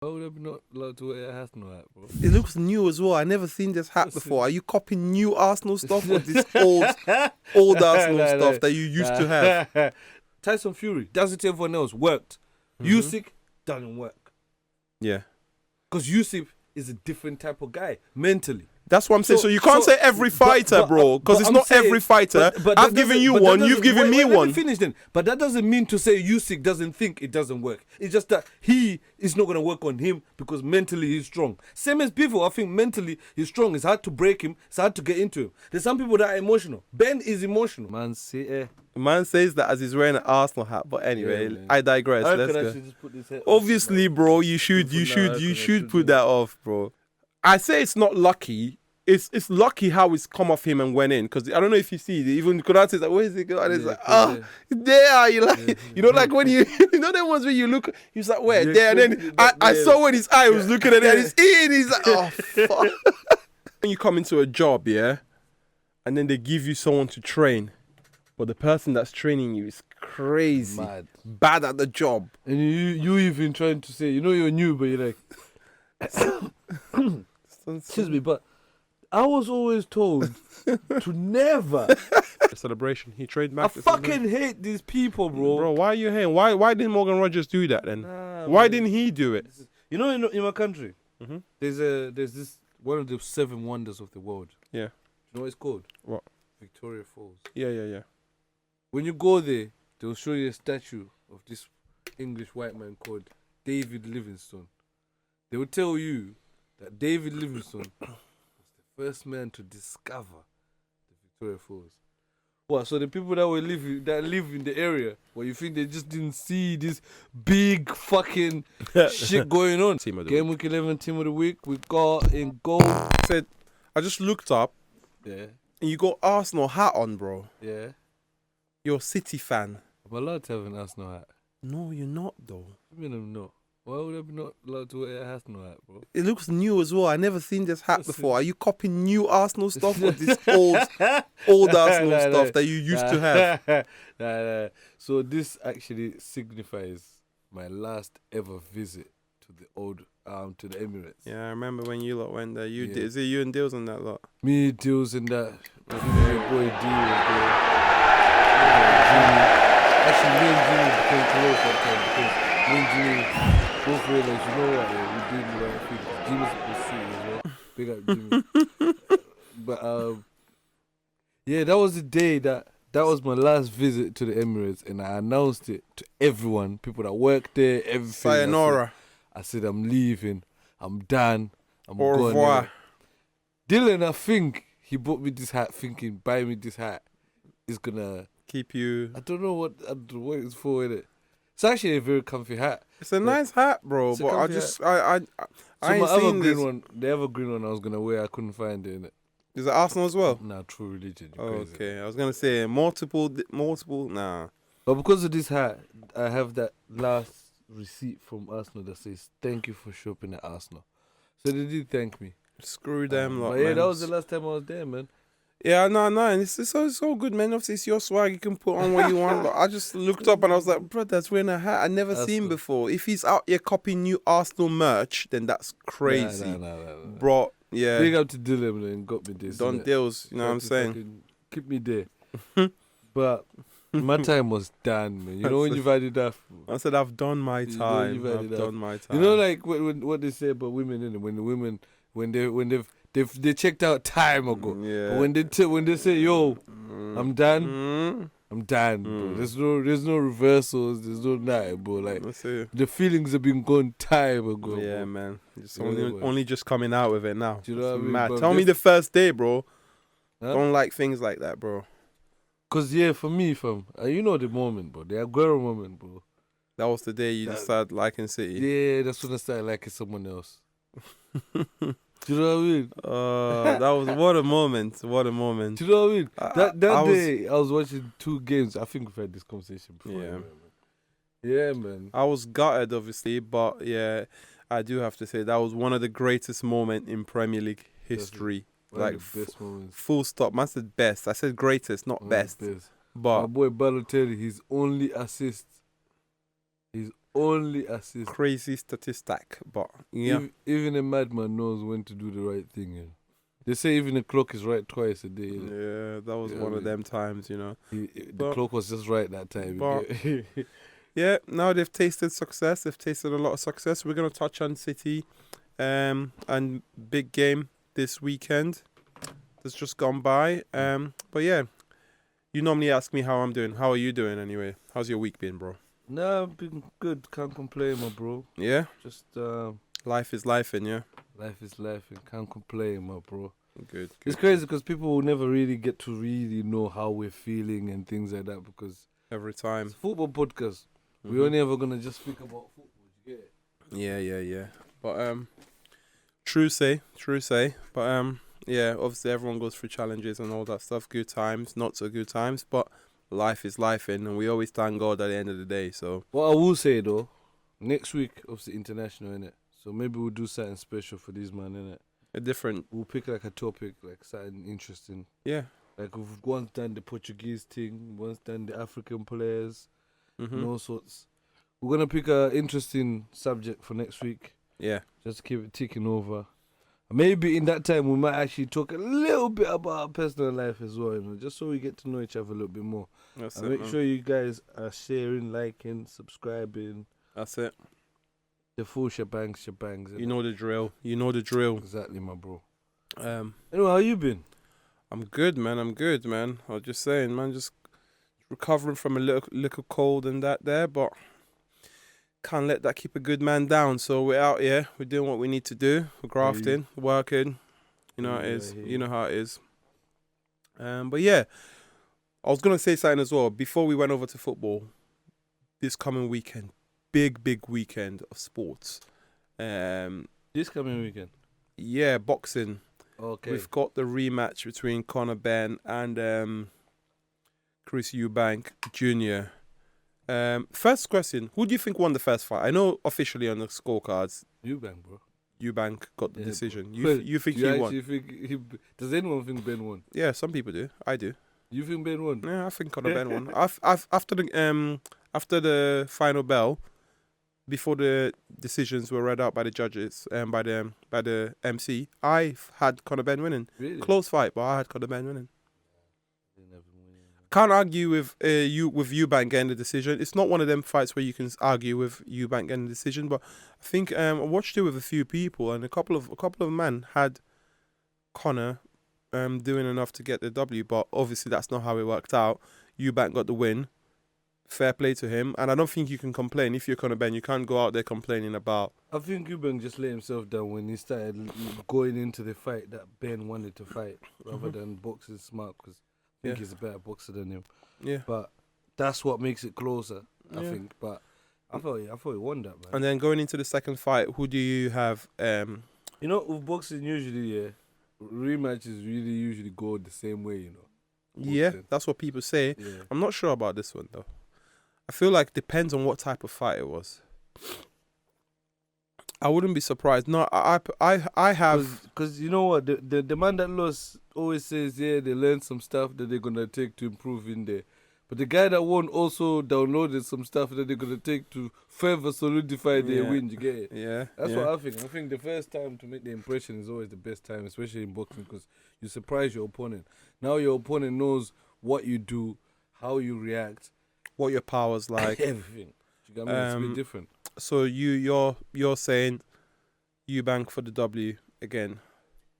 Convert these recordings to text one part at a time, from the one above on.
Why would I be not allowed to wear a Arsenal hat, bro? It looks new as well. I never seen this hat before. Are you copying new Arsenal stuff or this old Arsenal stuff that you used to have? Tyson Fury does it to everyone else. Worked. Usyk doesn't work. Yeah. Because Usyk is a different type of guy mentally. That's what I'm saying. So you can't say every fighter, bro, because it's not every fighter. I've given you one, you've given me one. Let me finish then. But that doesn't mean to say Usyk doesn't think it doesn't work. It's just that he is not going to work on him because mentally he's strong. Same as Bivol, I think mentally he's strong. It's hard to break him. It's hard to get into him. There's some people that are emotional. Benn is emotional. Man says that as he's wearing an Arsenal hat. But anyway, I digress. Let's go. Just put this head Obviously, bro, you should put that off, bro. I say it's not lucky. It's lucky how it's come off him and went in, because I don't know if you see, even Konate is like, where is it going? And it's like, there, you like, you know, like when you know the ones where you look, he's like, where? There, and then I saw when his eye was looking at it, and he's eating, he's like, oh, fuck. When you come into a job, yeah, and then they give you someone to train, but the person that's training you is crazy, bad at the job. And you even trying to say, you know you're new, but you're like, excuse me, but I was always told to never. A celebration. He trademarked. I fucking hate these people, bro. Bro, why are you hating? Why didn't Morgan Rogers do that then? Why didn't he do it? You know, in my country, there's this one of the 7 wonders of the world. Yeah. You know what it's called? What? Victoria Falls. Yeah. When you go there, they'll show you a statue of this English white man called David Livingstone. They will tell you that David Livingstone first man to discover the Victoria Falls. What? So the people that live in the area, where you think they just didn't see this big fucking shit going on? Game week 11 team of the week. We got in goal. I just looked up. Yeah. And you got Arsenal hat on, bro. Yeah. You're a City fan. I'm allowed to have an Arsenal hat. No, you're not though. I mean, I'm not. Why would I be not allowed to wear a Arsenal hat, bro? It looks new as well. I never seen this hat before. Are you copying new Arsenal stuff or this old Arsenal stuff that you used to have? Nah. So this actually signifies my last ever visit to the to the Emirates. Yeah, I remember when you lot went there. Is it you and Dills and that lot? Me, Dills and that. My boy D was there. Jimmy. Actually, me and Jimmy became close that time because me and Jimmy both realized, you know what, we're doing the right thing. Jimmy's supposed to see as well. Big up Jimmy. But yeah, that was the day that was my last visit to the Emirates, and I announced it to everyone, people that work there, everything. Sayonara. I said I'm leaving. I'm done. I'm Au going. revoir. Dylan, I think he bought me this hat, thinking buy me this hat is gonna keep you. I don't know what it's for, innit? It's actually a very comfy hat. It's a nice hat, bro. But I just I ain't seen this one. The evergreen one I was gonna wear, I couldn't find it, innit? Is it Arsenal as well? Nah, True Religion. Okay, I was gonna say multiple. Nah. But because of this hat, I have that last receipt from Arsenal that says thank you for shopping at Arsenal. So they did thank me. Screw them, lot. Yeah, that was the last time I was there, man. Yeah, no, and it's so good, man. Obviously, it's your swag. You can put on what you want. But I just looked up and I was like, bro, that's wearing a hat I never seen before. If he's out here copying new Arsenal merch, then that's crazy. Nah. Bro, yeah. Big up to Dylan and got me this. Don Dills, you know what I'm saying? Keep me there. But my time was done, man. You know when you've had enough. I said, I've done my time. I've done my time. You know, like what they say about women, innit? When the women, they checked out time ago. Yeah. But when they say, yo, I'm done, I'm done, bro. There's no reversals, there's no nothing, bro. Like, the feelings have been gone time ago. Yeah, bro. man. It's only just coming out with it now. Do you know what I mean? Mad. Bro, Tell me the first day, bro. Huh? Don't like things like that, bro. Cause yeah, for me, fam, you know the moment, bro. The Aguero moment, bro. That was the day you just started liking City. Yeah, that's when I started liking someone else. Do you know what I mean? That was what a moment. What a moment. Do you know what I mean? That day I was watching 2 games. I think we've had this conversation before. Yeah. Yeah, man. I was gutted, obviously, but yeah, I do have to say that was one of the greatest moments in Premier League history. Like best moments. Full stop. I said best. I said greatest, not best. Best. But my boy Balotelli, his only assist only assist. Crazy statistic, but yeah. Even a madman knows when to do the right thing. You know? They say even the clock is right twice a day. You know? Yeah, that was one of them times, The But- clock was just right that time. you but- get- Yeah, now they've tasted success. They've tasted a lot of success. We're gonna touch on City, and big game this weekend that's just gone by. But yeah, you normally ask me how I'm doing. How are you doing anyway? How's your week been, bro? Nah, I've been good. Can't complain, my bro. Yeah, Just life is life, and yeah, life is life, and can't complain, my bro. good. It's crazy because people will never really get to really know how we're feeling and things like that because Every it's time. a football podcast. Mhm. We're only ever gonna just speak about football. You get it? Yeah. But true say. But yeah, obviously everyone goes through challenges and all that stuff. Good times, not so good times, but life is life, and we always thank God at the end of the day. So What I will say though, next week obviously international, innit? So maybe we'll do something special for these man, innit? a different, We'll pick like a topic, like something interesting. yeah. Like we've once done the Portuguese thing, once done the African players, Mm-hmm. and all sorts. We're gonna pick a interesting subject for next week. Yeah. Just to keep it ticking over. Maybe in that time we might actually talk a little bit about our personal life as well, just so we get to know each other a little bit more. That's And it. make Man. sure you guys are sharing, liking, subscribing, That's it. the full shebangs. You know the drill. Exactly, my bro. Um, Anyway, how you been? I'm good, man. I was just saying, man, just recovering from a little cold and that there, but can't let that keep a good man down. So we're out here. We're doing what we need to do. We're grafting, working. You know how it is. Yeah. You know how it is. But yeah, I was gonna say something as well before we went over to football. This coming weekend, big weekend of sports. This coming weekend. Yeah, boxing. Okay. We've got the rematch between Benn and Chris Eubank Jr. First question: who do you think won the first fight? I know officially on the scorecards, Eubank, bro. Eubank got the Yeah, decision. Well, You think do you he won? actually think does anyone think Ben won? Yeah, some people do. I do. You think Ben won? Yeah, I think Benn won. After the final bell, before the decisions were read out by the judges and by the MC, I had Benn winning. Really? Close fight, but I had Benn winning. They never win. Can't argue with Eubank getting the decision. It's not one of them fights where you can argue with Eubank getting the decision. But I think I watched it with a few people, and a couple of men had Conor doing enough to get the W. But obviously that's not how it worked out. Eubank got the win. Fair play to him, and I don't think you can complain if you're Conor Benn. You can't go out there complaining about. I think Eubank just let himself down when he started going into the fight that Ben wanted to fight, rather than boxing smart, because I think Yeah. he's a better boxer than him. Yeah. But that's what makes it closer, I Yeah. think. But I thought he won that, man. And then going into the second fight, who do you have? You know, with boxing usually, rematches really usually go the same way, you know. Yeah, Boxing. that's what people say. Yeah. I'm not sure about this one though. I feel like it depends on what type of fight it was. I wouldn't be surprised. No, I have. Because you know what, the man that lost always says, they learned some stuff that they're gonna take to improve in there. But the guy that won also downloaded some stuff that they're gonna take to further solidify their Yeah. win. You get it? Yeah, That's yeah. what I think. I think the first time to make the impression is always the best time, especially in boxing, because you surprise your opponent. Now your opponent knows what you do, how you react, What your powers like. everything. You get me? It's a bit different. So you're saying Eubank for the W again?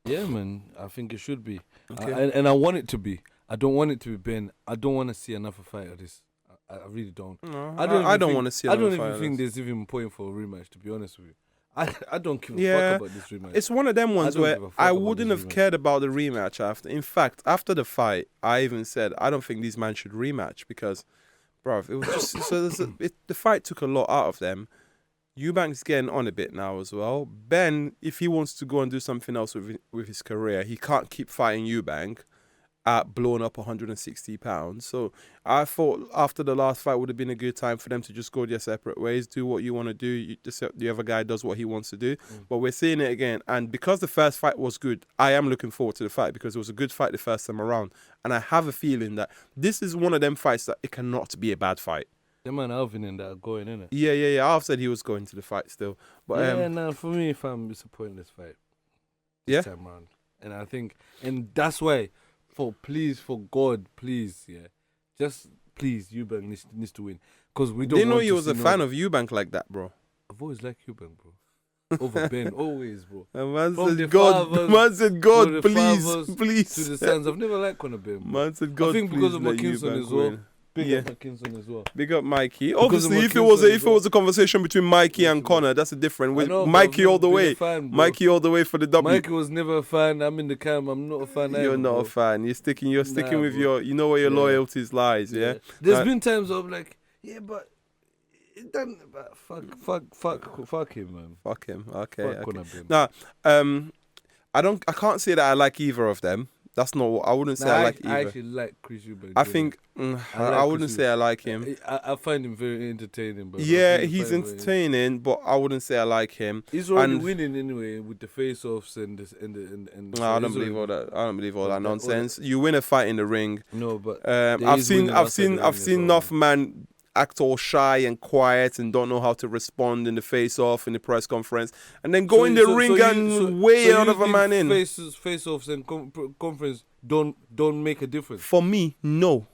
Yeah, man. I think it should be. Okay. And I want it to be. I don't want it to be Ben. I don't want to see another fight of this. I really don't. No, I don't want to see. I don't another even fight think of this. there's even a point for a rematch, to be honest with you. I don't give a Yeah, fuck about this rematch. It's one of them ones don't where give a fuck I about wouldn't this have rematch. cared about the rematch after. In fact, after the fight, I even said I don't think these men should rematch because, bruv, it was just the fight took a lot out of them. Eubank's getting on a bit now as well. Ben, if he wants to go and do something else with his career, he can't keep fighting Eubank at blowing up 160 pounds. So I thought after the last fight would have been a good time for them to just go their separate ways, do what you want to do. The other guy does what he wants to do. But we're seeing it again. And because the first fight was good, I am looking forward to the fight because it was a good fight the first time around. And I have a feeling that this is one of them fights that it cannot be a bad fight. The man Alvin and that are going, innit? Yeah. I've said he was going to the fight still, but Nah, for me, fam, it's a pointless fight. Yeah? This time round. And I think, and that's why, for God, please, yeah, just please, Eubank needs to win, because we don't. Didn't know want he to was see a fan of Eubank like that, bro. I've always liked Eubank, bro. Over Benn, always, bro. And man From the said, God, fathers man said, to God, the please, fathers please. To the sons, I've never liked Conor Benn, bro. Man said, God, I think please because of let McKinson Eubank as well. win. Big Yeah. up McKinson as well. Big up Mikey. Because Obviously, of if it was McKinson if it was a conversation between Mikey and Connor, that's a different. I With know, but Mikey I've all the never been way. a fan, bro. Mikey all the way for the W. Mikey was never a fan. I'm in the cam. I'm not a fan. You're either, not bro. a fan. You're sticking with bro. your. You know where your Yeah. loyalties lies. Yeah. There's been times of like, yeah, but it doesn't. But fuck him, man. Fuck him. Okay. Fuck Conor Benn. Now, I can't say that I like either of them. That's not what I wouldn't say. I like either. I actually like Chris Eubank. I think I wouldn't say I like him. I find him very entertaining. But Yeah, he's entertaining, but I wouldn't say I like him. He's already winning anyway with the face-offs and this and. No, I don't believe all that. I don't believe all that nonsense. You win a fight in the ring. No, but I've seen enough man act all shy and quiet and don't know how to respond in the face-off in the press conference, and then go in the ring and weigh another man in. Face-offs and conference don't make a difference. For me, no.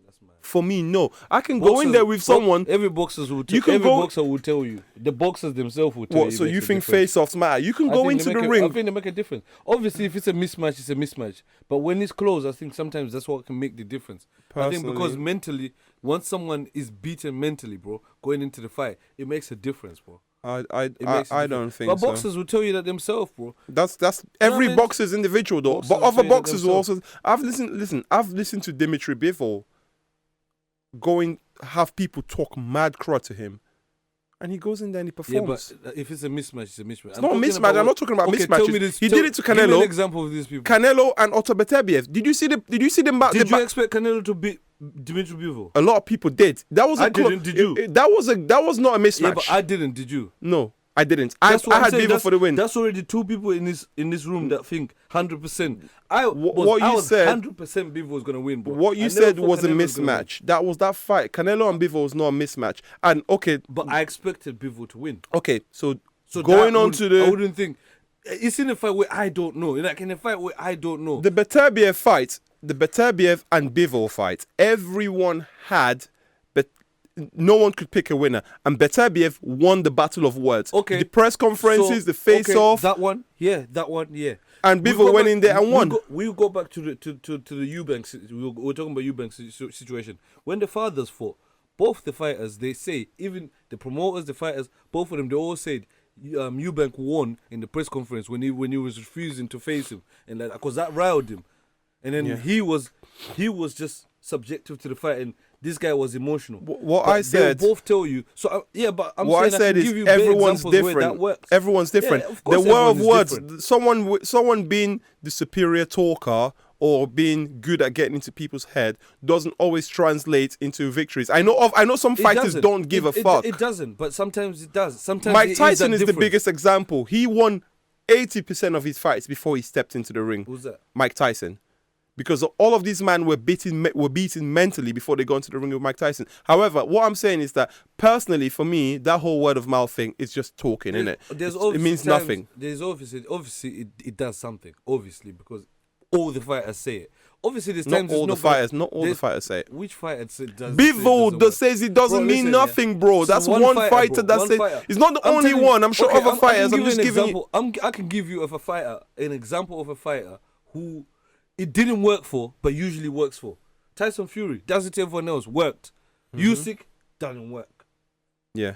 That's mad. For me, no. I can go in there with someone. Every boxer will tell you. The boxers themselves will tell you. What? So you think face-offs matter? You can go into the ring. I think they make a difference. Obviously, if it's a mismatch, it's a mismatch. But when it's close, I think sometimes that's what can make the difference. I think because mentally, once someone is beaten mentally, bro, going into the fight, it makes a difference, bro. I don't think but so. boxers will tell you that themselves, bro. That's every mean? boxer's individual though. Boxers But other say that boxers will also. themselves. I've listened to Dimitri Bivol have people talk mad crud to him, and he goes in there and he performs. Yeah, but if it's a mismatch, it's a mismatch. It's not a mismatch. I'm not talking about mismatches. He did it to Give me an Canelo. example of these people. Canelo and Otabetebiev. Did you see the Did you expect Canelo to beat Dimitri Bivol? A lot of people did. That was I didn't. Did you? That was not a mismatch. Yeah, but I didn't. Did you? No, I didn't. I had Bivol for the win. That's already two people in this room that think 100%. What you said, 100% Bivol was gonna win. Bro. What you said was a mismatch. That was that fight. Canelo and Bivol was not a mismatch. And okay, but I expected Bivol to win. Okay, so going on to the, I wouldn't think it's in a fight where I don't know. Like in a fight where I don't know. The Beterbiev fight, the Beterbiev and Bivol fight. Everyone had, but no one could pick a winner. And Beterbiev won the battle of words. Okay, the press conferences, the face-off. That one, yeah. And Bivol went in there and won. We'll go back to the Eubank. We're talking about Eubank's situation. When the fathers fought, both the fighters, they say, even the promoters, the fighters, both of them, they all said Eubank won in the press conference when he was refusing to face him, and like because that riled him, and then he was just subjective to the fight, and this guy was emotional. What I said, they both tell you. So but I'm what saying I said can is give you everyone's examples where different. that works. Everyone's different. Yeah, of the course war of everyone is words. different. Someone being the superior talker or being good at getting into people's head doesn't always translate into victories. I know some fighters don't give a fuck. It doesn't, but sometimes it does. Sometimes Mike Tyson is the difference. biggest example. He won 80% of his fights before he stepped into the ring. Who's that? Mike Tyson. Because all of these men were beaten mentally before they got into the ring with Mike Tyson. However, what I'm saying is that personally, for me, that whole word of mouth thing is just talking, innit? It means nothing. There's obviously it does something. Obviously, because all the fighters say it. Obviously, there's times not all the fighters say it. Which fighter does? Bivol says it doesn't mean nothing, bro. That's one fighter that says it's not the only one. I'm sure other fighters. I'm just giving you. I can give you an example of a fighter who it didn't work for, but usually works for. Tyson Fury does it to everyone else. Worked. Usyk doesn't work. Yeah.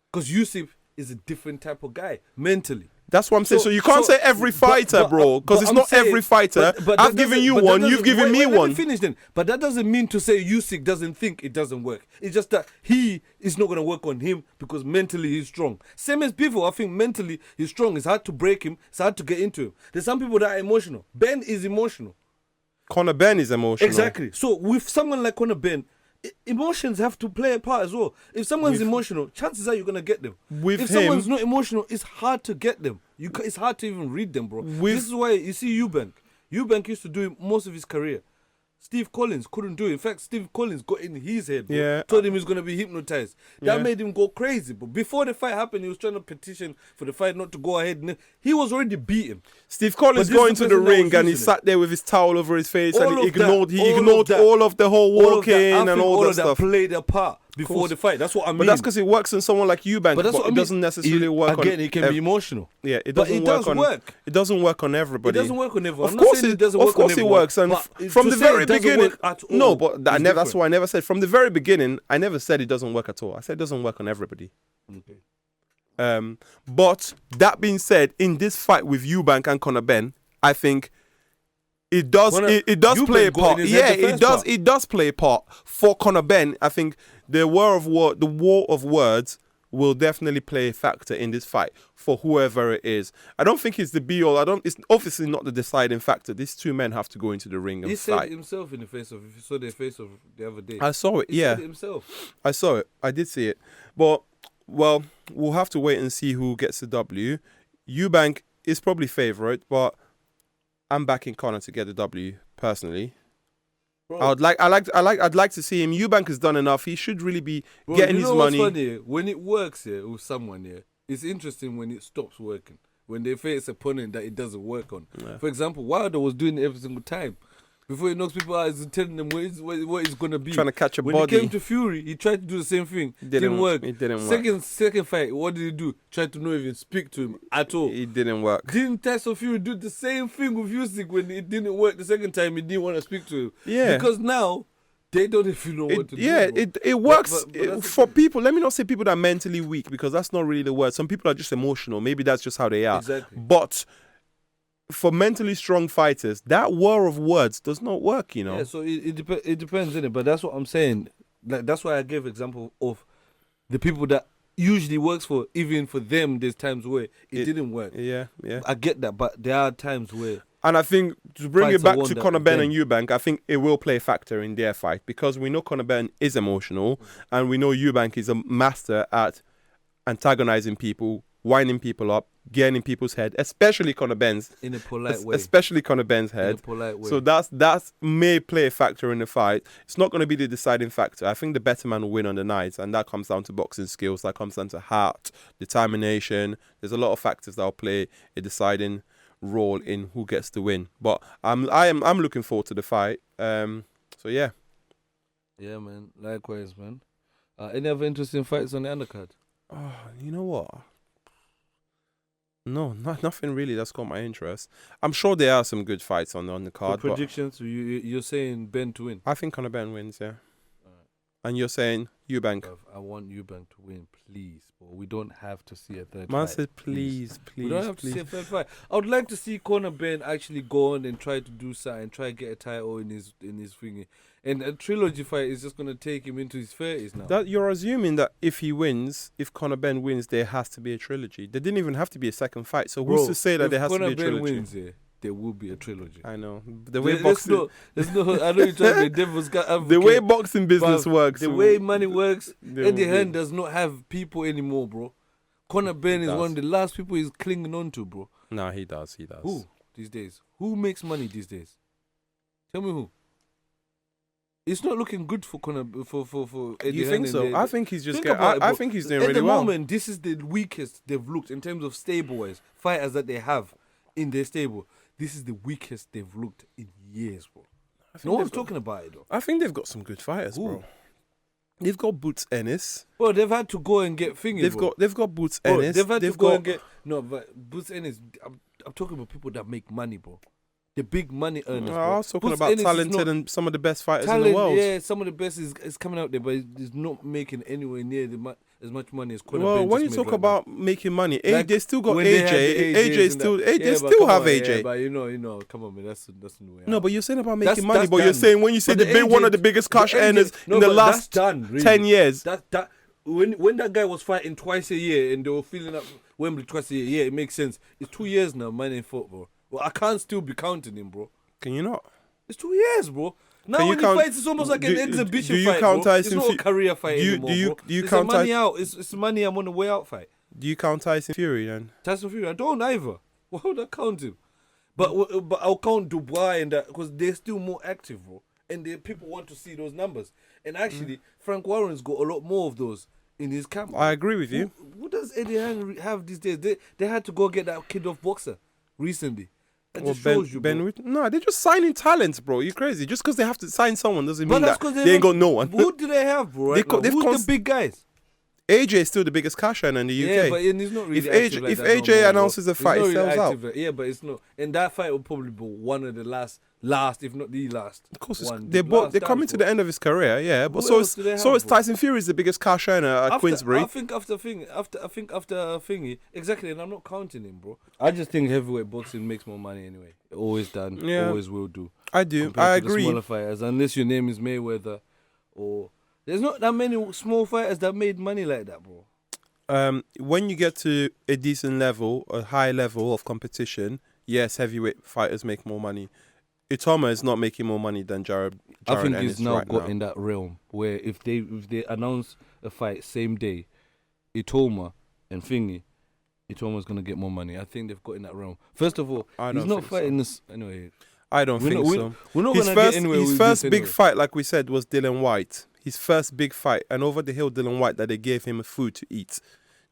Because Usyk is a different type of guy mentally. That's what I'm saying. So you can't say every fighter, bro, because it's not every fighter. I've given you one, you've given me one. Let me finish then. But that doesn't mean to say Usyk doesn't think it doesn't work. It's just that he is not going to work on him because mentally he's strong. Same as Bivol, I think mentally he's strong. It's hard to break him. It's hard to get into him. There's some people that are emotional. Benn is emotional. Conor Benn is emotional. Exactly. So with someone like Conor Benn, emotions have to play a part as well. If someone's emotional, chances are you're gonna get them. If someone's not emotional, it's hard to get them. It's hard to even read them, bro. This is why you see Eubank. Eubank used to do it most of his career. Steve Collins couldn't do it. In fact, Steve Collins got in his head, bro. Yeah. Told him he's going to be hypnotized. That Yeah. made him go crazy. But before the fight happened, he was trying to petition for the fight not to go ahead. And he was already beaten. Steve Collins But this going is to the the person that ring was and he using sat there with his towel over his face All and he of that, ignored all of the whole All of that, I walking and think all all that of that stuff. played a part before the fight. That's what I mean. But that's because it works on someone like Eubank, But that's what I it mean. doesn't necessarily work again, on. it can be emotional. Yeah, it But doesn't it does work on. work. It doesn't work on everybody. It doesn't work on everyone. Of I'm not course, saying it doesn't work of course on it everyone, works, and but from to the say very it doesn't beginning. work at all No, but is that's different. what I never said. From the very beginning, I never said it doesn't work at all. I said it doesn't work on everybody. Okay. But that being said, in this fight with Eubank and Conor Benn, I think it does it does Eubank play a got part. in his Yeah, head the it first does. part. It does play a part for Conor Benn. I think the war of words will definitely play a factor in this fight for whoever it is. I don't think it's the be all. It's obviously not the deciding factor. These two men have to go into the ring and He said fight. it himself in the face of. If you saw the face of the other day, I saw it. he Yeah, said it himself. I saw it. I did see it. But, well, we'll have to wait and see who gets the W. Eubank is probably favourite, but I'm backing Conor to get the W personally. Bro, I'd like to see him. Eubank has done enough. He should really be bro, getting you his know money. What's funny? When it works here with someone here, it's interesting when it stops working. When they face an opponent that it doesn't work on. Yeah. For example, Wilder was doing it every single time. Before he knocks people out, he's telling them what it's going to be. Trying to catch a when body. He came to Fury, he tried to do the same thing. Didn't work. It didn't work. Second fight, what did he do? Tried to not even speak to him at all. It didn't work. Didn't Tyson Fury do the same thing with Usyk when it didn't work the second time? He didn't want to speak to him. Yeah. Because now they don't even know what to do. Bro. It works But that's for people. Let me not say people that are mentally weak because that's not really the word. Some people are just emotional. Maybe that's just how they are. Exactly. But for mentally strong fighters, that war of words does not work, you know. Yeah, so it depends, innit? But that's what I'm saying. Like that's why I gave example of the people that usually works for. Even for them, there's times where it didn't work. Yeah. I get that, but there are times where. And I think to bring Fights it back are won to that Conor Benn and then. Eubank, I think it will play a factor in their fight because we know Conor Benn is emotional and we know Eubank is a master at antagonizing people, winding people up, getting in people's head, especially Conor Benn's. In a polite way. Especially Conor Benn's In head. a polite way. So that may play a factor in the fight. It's not going to be the deciding factor. I think the better man will win on the night, and that comes down to boxing skills. That comes down to heart, determination. There's a lot of factors that will play a deciding role in who gets the win. But I'm looking forward to the fight. So yeah. Yeah, man. Likewise, man. Any other interesting fights on the undercard? Oh, you know what? No, nothing really that's got my interest. I'm sure there are some good fights on the For card. But predictions, you're saying Benn to win. I think Conor Benn wins, yeah. And you're saying Eubank. Bruv, I want Eubank to win, please. But we don't have to see a third Man fight. said, please. We don't have to see a third fight. I would like to see Conor Benn actually go on and try to do something, try to get a title in his thingy. And a trilogy fight is just gonna take him into his 30s now. That you're assuming that if Conor Benn wins, there has to be a trilogy. There didn't even have to be a second fight. So who's to say that there has to be a trilogy? If Conor Benn wins, there will be a trilogy. I know the way boxing. There's no. I know you're trying to be devil's advocate. The way boxing business but works. the way money works, There Eddie will be. Hearn does not have people anymore, bro. Conor Benn is does. one of the last people he's clinging on to, bro. Nah, he does. Who these days? Who makes money these days? Tell me who. It's not looking good for Conor for Eddie You Hearn think so? I think he's just. Think about it, I bro. think he's doing At really the well. moment, this is the weakest they've looked in terms of stable-wise. Fighters that they have in their stable. This is the weakest they've looked in years, bro. No one's talking about it, though. I think they've got some good fighters, bro. Who? They've got Boots Ennis. Bro, they've had to go and get fingers, They've got Boots Bro, Ennis. they've had They've to go got and get... No, but Boots Ennis... I'm talking about people that make money, bro. The big money earners, I bro. was talking Boots about Ennis is talented not- and some of the best fighters talent, in the world. yeah, some of the best is coming out there, but it's not making anywhere near as much money as Conor Well, Benn when you just talk made right about making money, Like, they still got when they AJ. had the AJs AJ and still, that. they Yeah, but still come have on, AJ. Yeah, but you know, come on, man, that's the way. No, out. but you're saying about That's- making money, that's but you're done. saying when you say But the big one AJ of the biggest cash the AJ earners no, in the but last that's done, really. 10 years. That when that guy was fighting twice a year and they were filling up Wembley twice a year, yeah, it makes sense. It's 2 years now, man, in football. Well, I can't still be counting him, bro. Can you not? It's 2 years, bro. Now Can you when count- he fights, it's almost like an exhibition do you fight, count bro. It's Tyson not a Fu- career fight do you- anymore, do you- bro. do you It's count a money out. It's money I'm on the way out fight. Do you count Tyson Fury then? Tyson Fury, I don't either. Why would I count him? But I'll count Dubai and that because they're still more active, bro. and the people want to see those numbers. And actually, Frank Warren's got a lot more of those in his camp. I agree with you. Who does Eddie Hearn have these days? They had to go get that kid off Boxer recently. That just shows you, bro. No, they're just signing talents, bro. You crazy? Just because they have to sign someone doesn't But mean that's that 'cause they ain't got no one. Who do they have, bro? Right now? Who's the big guys? AJ is still the biggest cash earner in the UK. Yeah, but he's not really active if like that AJ no more, announces a fight, he's it not really sells out. active. Yeah, but it's not. And that fight will probably be one of the last, if not the last. Of course, one. they're coming to the end of his career, yeah. But so is Tyson Fury is the biggest cash earner at Queensbury. I think after thingy, exactly, and I'm not counting him, bro. I just think heavyweight boxing makes more money anyway. It always done, always will do. I do. Compared I to agree. The smaller fighters, unless your name is Mayweather, or there's not that many small fighters that made money like that, bro. When you get to a decent level, a high level of competition, yes, heavyweight fighters make more money. Itoma is not making more money than Jared. I think he's Ennis now right got in that realm where if they announce a fight same day, Itoma and Thingy, Itoma's gonna get more money. I think they've got in that realm. First of all, he's not fighting this anyway. I don't think so. We're not gonna get anywhere with his first this big anyway. fight, like we said, was Dylan White. His first big fight, and over the hill Dylan White that they gave him a food to eat.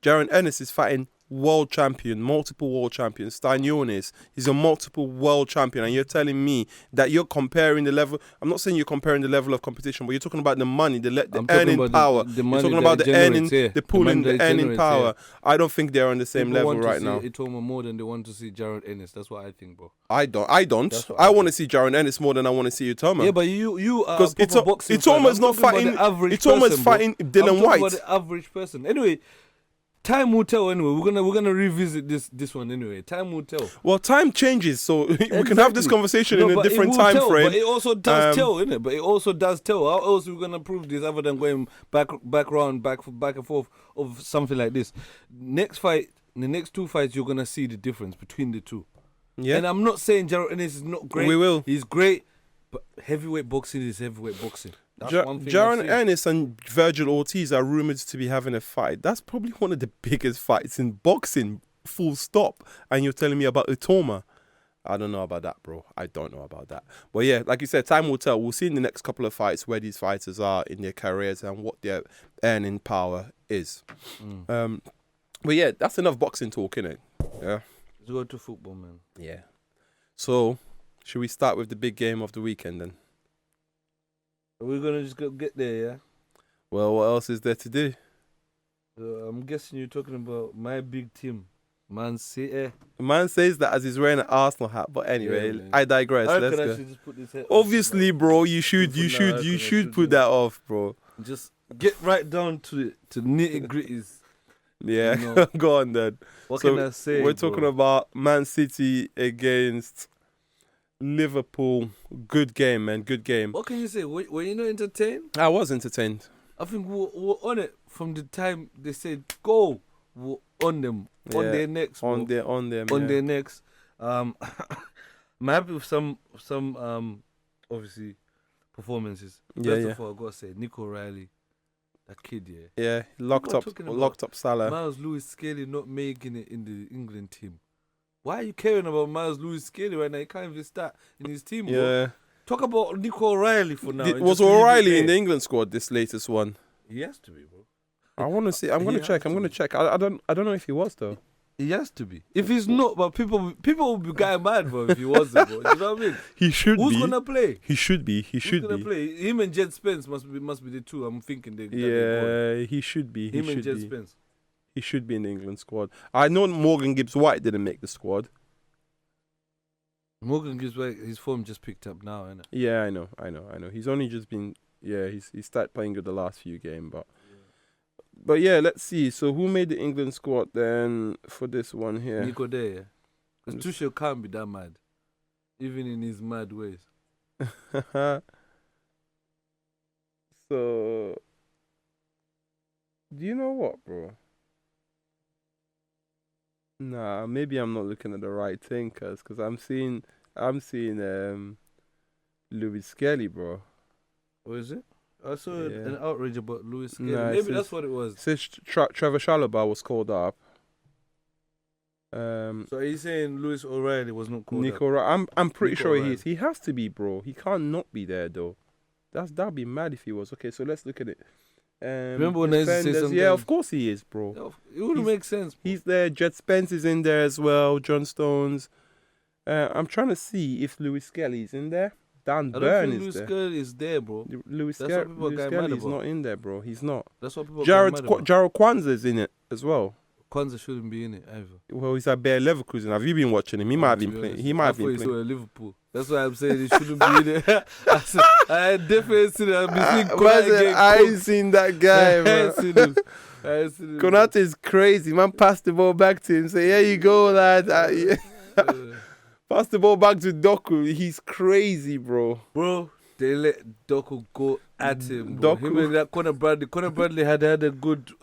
Jaron Ennis is fighting world champion, multiple world champions. Stanionis is a multiple world champion, and you're telling me that you're comparing the level. I'm not saying you're comparing the level of competition, but you're talking about the money, the earning power. The you're talking about the earning, the pooling, the earning power. Yeah. I don't think they're on the same level right now. People want to see Itoma more than they want to see Jaron Ennis. That's what I think, bro. I don't. I want to see Jaron Ennis more than I want to see Itoma. Yeah, but you are because Itoma's not fighting. Itoma's fighting Dylan White. About the average person. Anyway, time will tell. Anyway, we're gonna revisit this one anyway. Time will tell. Well, time changes, so we can have this conversation in a different time frame. But it also does tell, innit? But it also does tell. How else are we gonna prove this other than going back and forth of something like this? Next fight, the next two fights, you're gonna see the difference between the two. Yeah. And I'm not saying Jared Ennis is not great. We will. He's great, but heavyweight boxing is heavyweight boxing. Jaron Ennis and Virgil Ortiz are rumored to be having a fight. That's probably one of the biggest fights in boxing, full stop. And you're telling me about Itoma. I don't know about that, bro. I don't know about that. But yeah, like you said, time will tell. We'll see in the next couple of fights where these fighters are in their careers and what their earning power is. But yeah, that's enough boxing talk, innit? Yeah. Let's go to football, man. Yeah. So, should we start with the big game of the weekend then? We're gonna just go get there, yeah. Well, what else is there to do? I'm guessing you're talking about my big team, Man City. Man says that as he's wearing an Arsenal hat, but anyway, yeah, I digress. Let's go. Just put this head Obviously, bro, you should put that off, bro. Just get right down to nitty gritties. Yeah, you know. go on then. What can I say? We're talking about Man City against Liverpool. Good game, man. Good game. What can you say? Were you not entertained? I was entertained. I think we were on it from the time they said go. We're on them, on their necks, on their necks. I'm happy with some obviously performances. First of all, I gotta say Nico Riley. That kid, yeah, locked up Salah. Miles Lewis Skelly not making it in the England team. Why are you caring about Miles Lewis Skelly right now? He can't even start in his team. Yeah. Bro. Talk about Nico O'Reilly for now. Was O'Reilly in the England squad this latest one? He has to be, bro. I want to see. I'm gonna check. I don't know if he was though. He has to be. If he's not, but people will be going mad, bro. If he wasn't, bro. You know what I mean? He should be. Who's gonna play? He should be. Who's gonna play? Him and Jed Spence must be the two. I'm thinking they. He should be. Him and Jed Spence. He should be in the England squad. I know Morgan Gibbs-White didn't make the squad. Morgan Gibbs-White, his form just picked up now, innit? Yeah, I know. He's only just been. Yeah, he started playing good the last few games, but. But yeah, let's see. So who made the England squad then for this one here? Nico there, yeah. Because Tuchel can't be that mad, even in his mad ways. So, do you know what, bro? Nah, maybe I'm not looking at the right thing, cause I'm seeing Louis Skelly, bro. What is it? I saw an outrage about Louis Skelly. Nah, maybe that's what it was. It says Trevor Chalobah was called up. So are you saying Louis O'Reilly was not called up? I'm pretty Nico sure O'Reilly. he is. He has to be, bro. He can't not be there though. That'd be mad if he was. Okay, so let's look at it. Remember when I used to say defenders, something? yeah, of course he is, bro. It wouldn't make sense. Bro. He's there. Jet Spence is in there as well. John Stones. I'm trying to see if Louis Skelly's in there. Dan I don't Burn think is Louis there. Skelly is there, bro. Louis That's what people are getting mad Skelly's about. not in there, bro. He's not. That's what people Jared are mad about. Jared Kwanzaa's in it as well. Kwanzaa shouldn't be in it either. Well, he's at Bayer Leverkusen. Have you been watching him? He might have been playing. He might have been I thought he playing. saw Liverpool. That's why I'm saying he shouldn't be in it. I definitely seen it. I've been seeing Konate I ain't seen that guy, I ain't man. seen him. I ain't seen him. Konate is crazy, man. Pass the ball back to him. Say, here you go, lad. Pass the ball back to Doku. He's crazy, bro. Bro, they let Doku go at him. Bro. Him and that Conor Bradley. Conor Bradley had a good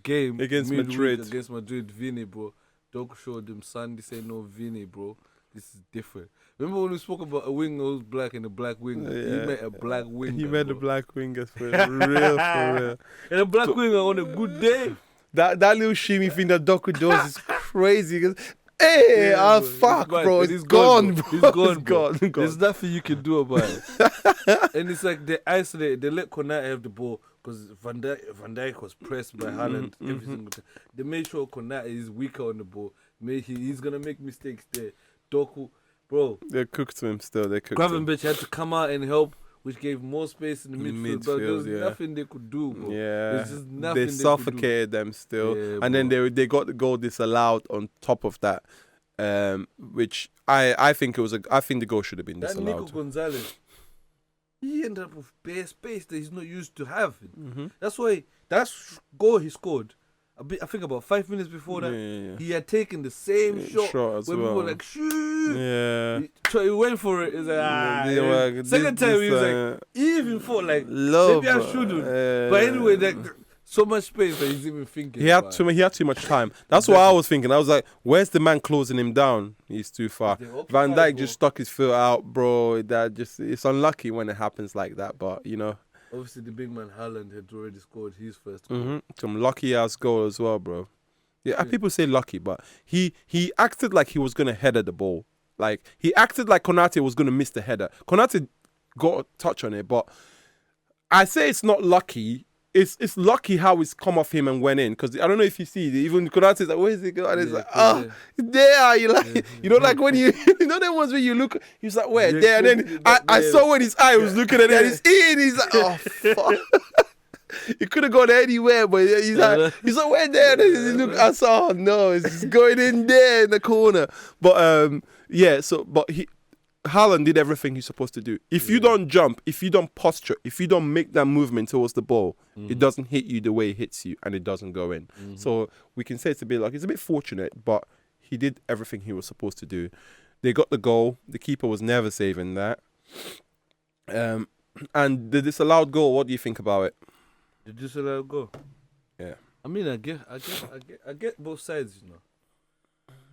game Against midweek Madrid. Against Madrid, Vini, bro. Doku showed him, son, this ain't no Vini, bro. This is different. Remember when we spoke about a winger who's black and a black winger? Yeah. He met a black winger. He met bro. a black winger for real, for real. And a black winger on a good day. That little shimmy thing that Doku does is crazy. Hey, Yeah, bro. fuck, It's bro. mad. It's gone, bro. bro. It's gone, It's bro. gone. There's nothing you can do about it. And it's like they isolate. They let Konate have the ball because Van Dijk was pressed by Haaland every single time. They made sure Konate is weaker on the ball. He's gonna make mistakes there. Doku, bro. They cooked to him still. They cooked to him. Gravenberch had to come out and help, which gave more space in the midfield. But there was yeah. nothing they could do, bro. Yeah, There's just nothing they could do. suffocated them still, Yeah, and then they got the goal disallowed on top of that, which I think it was I think the goal should have been That Nico disallowed. Gonzalez, he ended up with bare space that he's not used to having. Mm-hmm. That's why that goal he scored. I think about 5 minutes before that, Yeah. he had taken the same shot as where well. people were like, shoot. Yeah. He went for it. He's like, Yeah, second time he was like, he even thought like, love, maybe I shouldn't. But anyway, like, so much space that he's even thinking. He had about. too much time. That's what I was thinking. I was like, where's the man closing him down? He's too far. Van Dijk just stuck his foot out, bro. It's unlucky when it happens like that, but you know. Obviously, the big man Haaland had already scored his first goal. Mm-hmm. Some lucky ass goal as well, bro. Yeah, people say lucky, but he acted like he was gonna header the ball. Like he acted like Konate was gonna miss the header. Konate got a touch on it, but I say it's not lucky. It's lucky how it's come off him and went in, because I don't know if you see, even Konate's like, where's it going? And it's like, there. You like, you know, like when you know the ones where you look, he's like, where? There. And then I saw when his eye was looking at it, and it's in. He's like, oh fuck. It could have gone anywhere, but he's like, where there? And then he look, I saw, oh no, it's just going in there in the corner. But yeah, but Haaland did everything he's supposed to do. If you don't jump, if you don't posture, if you don't make that movement towards the ball, it doesn't hit you the way it hits you, and it doesn't go in. So we can say it's a bit fortunate, but he did everything he was supposed to do. They got the goal. The keeper was never saving that. And the disallowed goal, what do you think about it? The disallowed goal? Yeah. I mean, I get both sides, you know.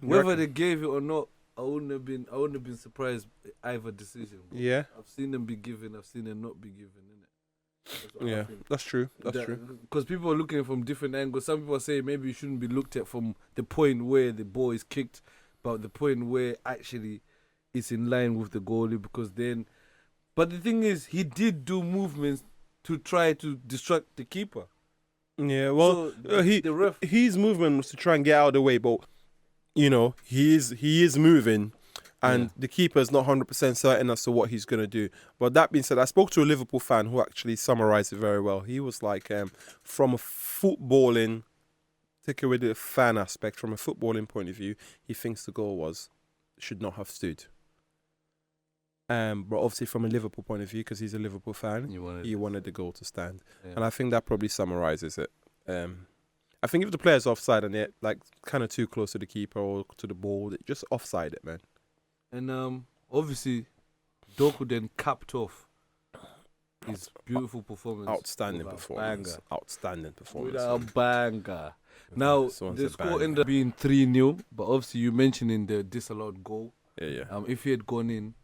Whether they gave it or not, I wouldn't have been surprised either decision. Yeah. I've seen them be given, I've seen them not be given, innit? Yeah, that's true. That's true. Because people are looking from different angles. Some people say maybe it shouldn't be looked at from the point where the ball is kicked, but the point where actually it's in line with the goalie, because then... But the thing is, he did do movements to try to distract the keeper. Yeah, well, So the ref... his movement was to try and get out of the way, but you know, he is moving, and the keeper's not 100% certain as to what he's going to do. But that being said, I spoke to a Liverpool fan who actually summarised it very well. He was like, from a footballing, take away the fan aspect, from a footballing point of view, he thinks the goal should not have stood. But obviously from a Liverpool point of view, because he's a Liverpool fan, he wanted the goal to stand. Yeah. And I think that probably summarises it. I think if the player's offside and they're like kind of too close to the keeper or to the ball, just offside it, man. And obviously, Doku then capped off his beautiful performance. Outstanding performance. With a banger. Now, the score ended up being 3-0, but obviously you mentioning the disallowed goal. Yeah. If he had gone in,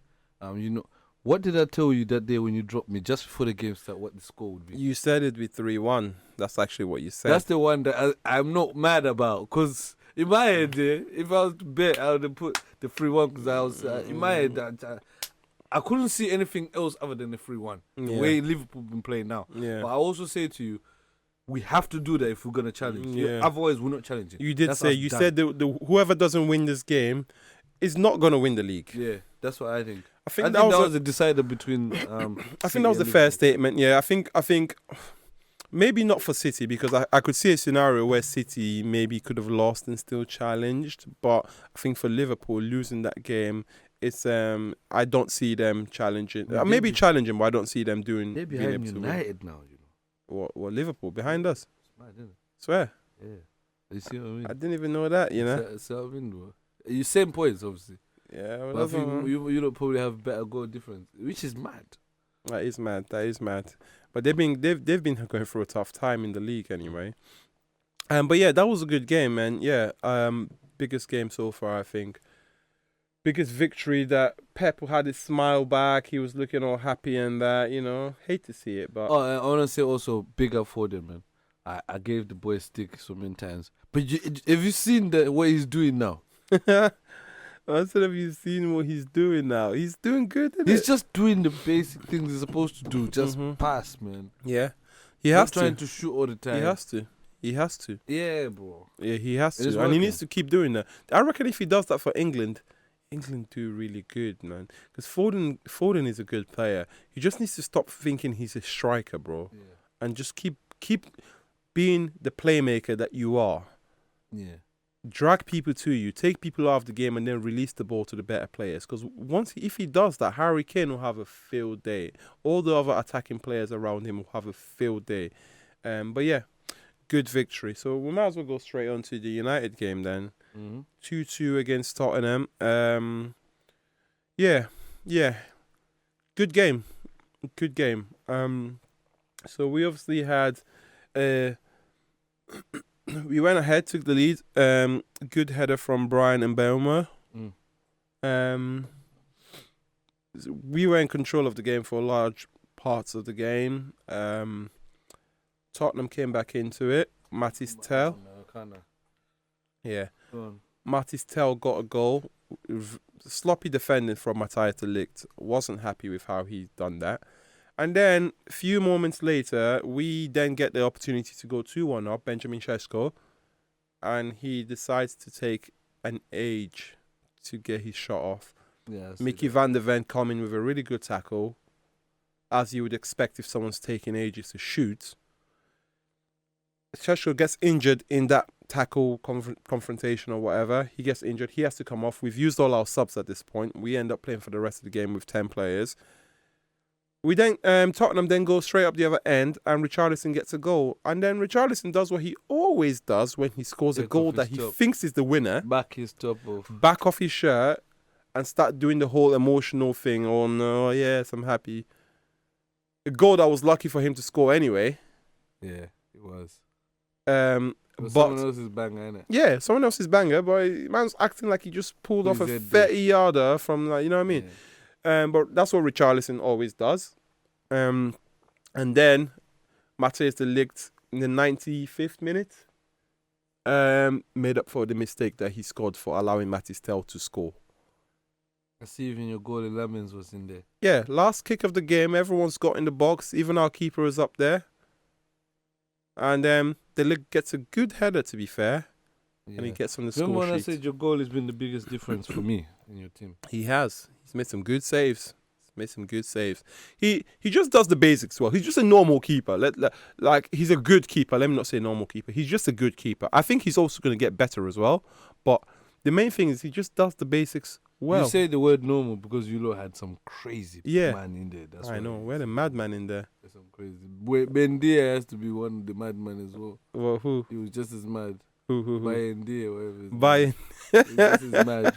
you know, what did I tell you that day when you dropped me just before the game started, what the score would be? You said it'd be 3-1. That's actually what you said. That's the one that I'm not mad about, because in my head, if I was to bet, I would have put the 3-1, because I was, in my head, I couldn't see anything else other than the 3-1. The Yeah. way Liverpool been playing now. Yeah. But I also say to you, we have to do that if we're gonna challenge. Yeah. Otherwise, we're not challenging. You did That's say, us you done. said the whoever doesn't win this game is not going to win the league. Yeah, that's what I think. I think that was was a decider between. I think that was a fair statement. Yeah, I think maybe not for City, because I could see a scenario where City maybe could have lost and still challenged. But I think for Liverpool, losing that game, it's I don't see them challenging. Maybe challenging, but I don't see them doing. They're being behind able to win. United now. You know. What Liverpool behind us? It's mad, isn't it? Swear. Yeah. You see what I mean? I didn't even know that. You know. It's what I mean, bro. You same points, obviously. Yeah. Well, But I think you don't probably have better goal difference, which is mad. That is mad. But they've been going through a tough time in the league anyway. But yeah, that was a good game, man. Yeah. Biggest game so far, I think. Biggest victory that Pep had his smile back. He was looking all happy and that, you know. Hate to see it, but I want to say also big up for them, man. I gave the boy stick so many times. But have you seen what he's doing now? I said, have you seen what he's doing now? He's doing good, isn't He's it? just doing the basic things he's supposed to do. Just pass, man. Yeah. He Not has trying to shoot all the time. He has to. Yeah, bro. Yeah, he has It is to. And he working. needs to keep doing that. I reckon if he does that for England do really good, man. Because Foden is a good player. He just needs to stop thinking he's a striker, bro. Yeah. And just keep being the playmaker that you are. Yeah. Drag people to you, take people out of the game, and then release the ball to the better players. Because if he does that, Harry Kane will have a field day. All the other attacking players around him will have a field day. But yeah, good victory. So we might as well go straight on to the United game then. 2-2 against Tottenham. Yeah. Good game. So we obviously had we went ahead, took the lead. Good header from Brian and Belmer. We were in control of the game for large parts of the game. Tottenham came back into it. Mattis Tell. Yeah. Mattis Tell got a goal. Sloppy defending from Matthijs de Ligt. Wasn't happy with how he done that. And then, a few moments later, we then get the opportunity to go 2-1 up, Benjamin Sesko. And he decides to take an age to get his shot off. Yeah, Mickey van der Ven coming with a really good tackle, as you would expect if someone's taking ages to shoot. Sesko gets injured in that tackle confrontation or whatever. He gets injured. He has to come off. We've used all our subs at this point. We end up playing for the rest of the game with 10 players. We then Tottenham then goes straight up the other end, and Richarlison gets a goal. And then Richarlison does what he always does when he scores a goal that he thinks is the winner. Back his top off. Back off his shirt and start doing the whole emotional thing. Oh no, yes, I'm happy. A goal that was lucky for him to score anyway. Yeah, it was. But someone else's banger, innit? Yeah, someone else's banger, but man's acting like he just pulled off a 30-yarder from, like, you know what I mean? Yeah. But that's what Richarlison always does. And then Matthijs de Ligt in the 95th minute made up for the mistake that he scored for allowing Matthijs Tel to score. I see even your goalie Lemons was in there. Yeah, last kick of the game, everyone's got in the box. Even our keeper is up there. And de Ligt gets a good header, to be fair. Yeah. And he gets on the score sheet. Remember when I said your goal has been the biggest difference for me in your team? He has. He's made some good saves. He just does the basics well. He's just a normal keeper. Like, he's a good keeper. Let me not say normal keeper. He's just a good keeper. I think he's also going to get better as well. But the main thing is he just does the basics well. You say the word normal because you lot had some crazy man in there. That's I know. We had a madman in there. There's some crazy. Ben has to be one of the madmen as well. Well, who? He was just as mad. Who? Bayern D or whatever. Bayern. He was just as mad.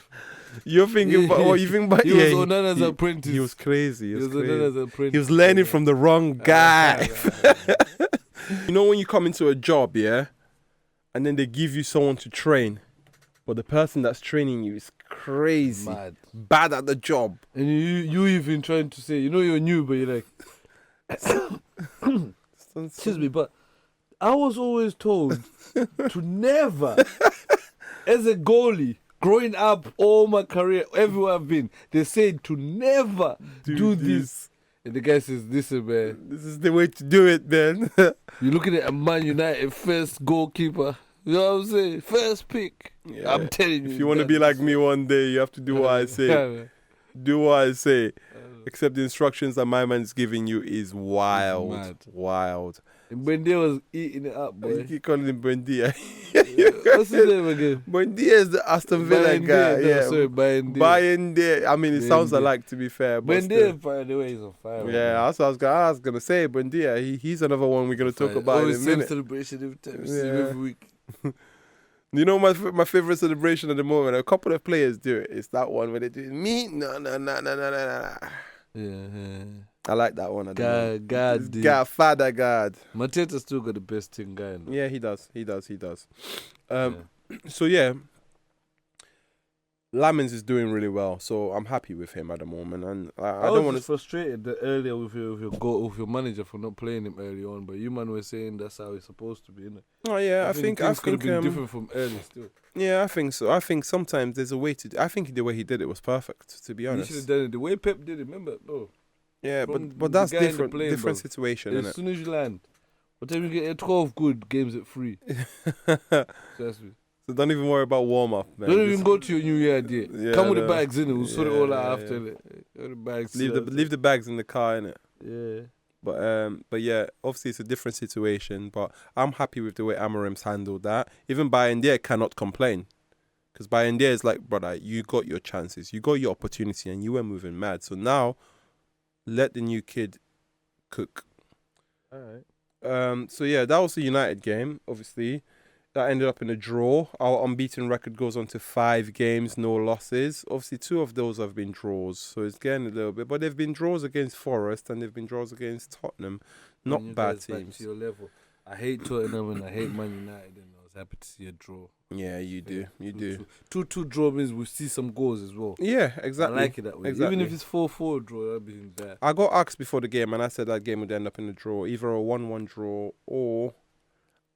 You're thinking about what you think about? He was Onana's apprentice. He was crazy. He was Onana's apprentice. He was learning from the wrong guy. You know when you come into a job, yeah, and then they give you someone to train, but the person that's training you is crazy, bad at the job, and you even trying to say, you know, you're new, but you're like, excuse me, but I was always told to never, as a goalie, Growing up, all my career, everywhere I've been, they said to never do this. And the guy says, listen, man. This is the way to do it, man. You're looking at a Man United first goalkeeper. You know what I'm saying? First pick. Yeah. I'm telling you. If you want to be like me one day, you have to do what I say. Do what I say. Except the instructions that my man's giving you is wild. Mad. Wild. And Buendia was eating it up, boy. You keep calling him Buendia. What's his name again? Buendia is the Aston Villa guy. Sorry, Buendia. Buendia. I mean, it sounds alike, to be fair. But Buendia, by the way, he's on fire. yeah, that's what I was gonna say. Buendia, he's another one we're gonna talk about in a minute. Celebration every time. See him every week. You know my favorite celebration at the moment. A couple of players do it. It's that one where they do me. No. Yeah. I like that one. God, dude. God, Father God. Mateta still got the best thing going. Yeah, he does. So yeah, Lamens is doing really well. So I'm happy with him at the moment, and I don't want to. Frustrated that earlier with your manager for not playing him early on, but you man were saying that's how it's supposed to be, innit? Oh yeah, I think could have been different from early still. Yeah, I think so. I think sometimes there's a way to. I think the way he did it was perfect. To be honest, he should have done it the way Pep did it. Remember, bro? Yeah, but that's different. Different situation, as soon as you land, what time you get 12 good games at 3? Seriously. So don't even worry about warm up, man. Don't even go to your New Year idea. Yeah, come with the bags in it. We'll sort it all out after it. The bags. Leave the bags in the car, innit? Yeah. But yeah, obviously it's a different situation. But I'm happy with the way Amorim's handled that. Even Bayern cannot complain, because Bayern is like, brother, you got your chances, you got your opportunity, and you were moving mad. So now, let the new kid cook. All right. So yeah, that was the United game. Obviously, that ended up in a draw. Our unbeaten record goes on to 5 games, no losses. Obviously, 2 of those have been draws, so it's getting a little bit. But they've been draws against Forest and they've been draws against Tottenham. Not bad teams. Back to your level. I hate Tottenham and I hate Man United, and I was happy to see a draw. Yeah, you do. 2-2 draw means we see some goals as well. Yeah, exactly. I like it that way. Exactly. Even if it's 4-4 draw, that'd be bad. I got asked before the game, and I said that game would end up in a draw, either a 1-1 draw or.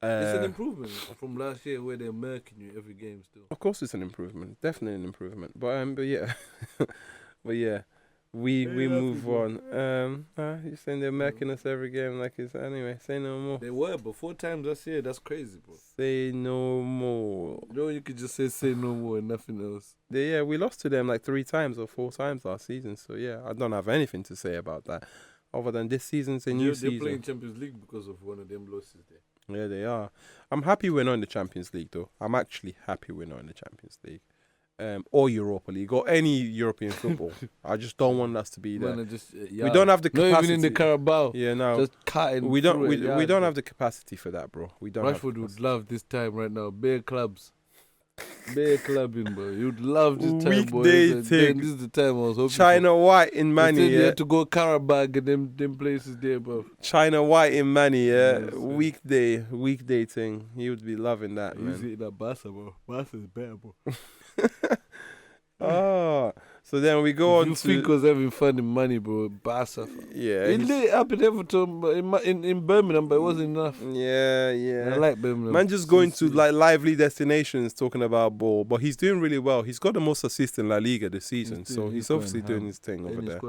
It's an improvement from last year where they're murking you every game still. Of course, it's an improvement. Definitely an improvement. But yeah, we move on. You're saying they're murking us every game like it's anyway. Say no more. They were, but 4 times last year. That's crazy, bro. Say no more. You know, you could just say no more and nothing else. Yeah, we lost to them like 3 times or 4 times last season. So yeah, I don't have anything to say about that. Other than this season's a new season. They're playing Champions League because of one of them losses there. Yeah, they are. I'm happy we're not in the Champions League, though. I'm actually happy we're not in the Champions League. Or Europa League, or any European football. I just don't want us to be there. We don't have the capacity. Not even in the Carabao. Yeah, no. Just cutting. We don't have the capacity for that, bro. We don't. Rashford would love this time right now. Bare clubs. Bare clubbing, bro. You'd love this time, boy. This is the time I was hoping China White in Manny, yeah. You had to go Carabao and them places there, bro. China White in Manny, yeah. Yes, weekday thing. He would be loving that, man. He's eating that Barca, bro. Barca's better, bro. Oh, so then we go on to... You think was having fun in money, bro. Barca. Yeah. It lit up in Everton, but in Birmingham, but it wasn't enough. Yeah. I like Birmingham. Man just going to like lively destinations talking about ball, but he's doing really well. He's got the most assists in La Liga this season, so he's obviously doing his thing over there.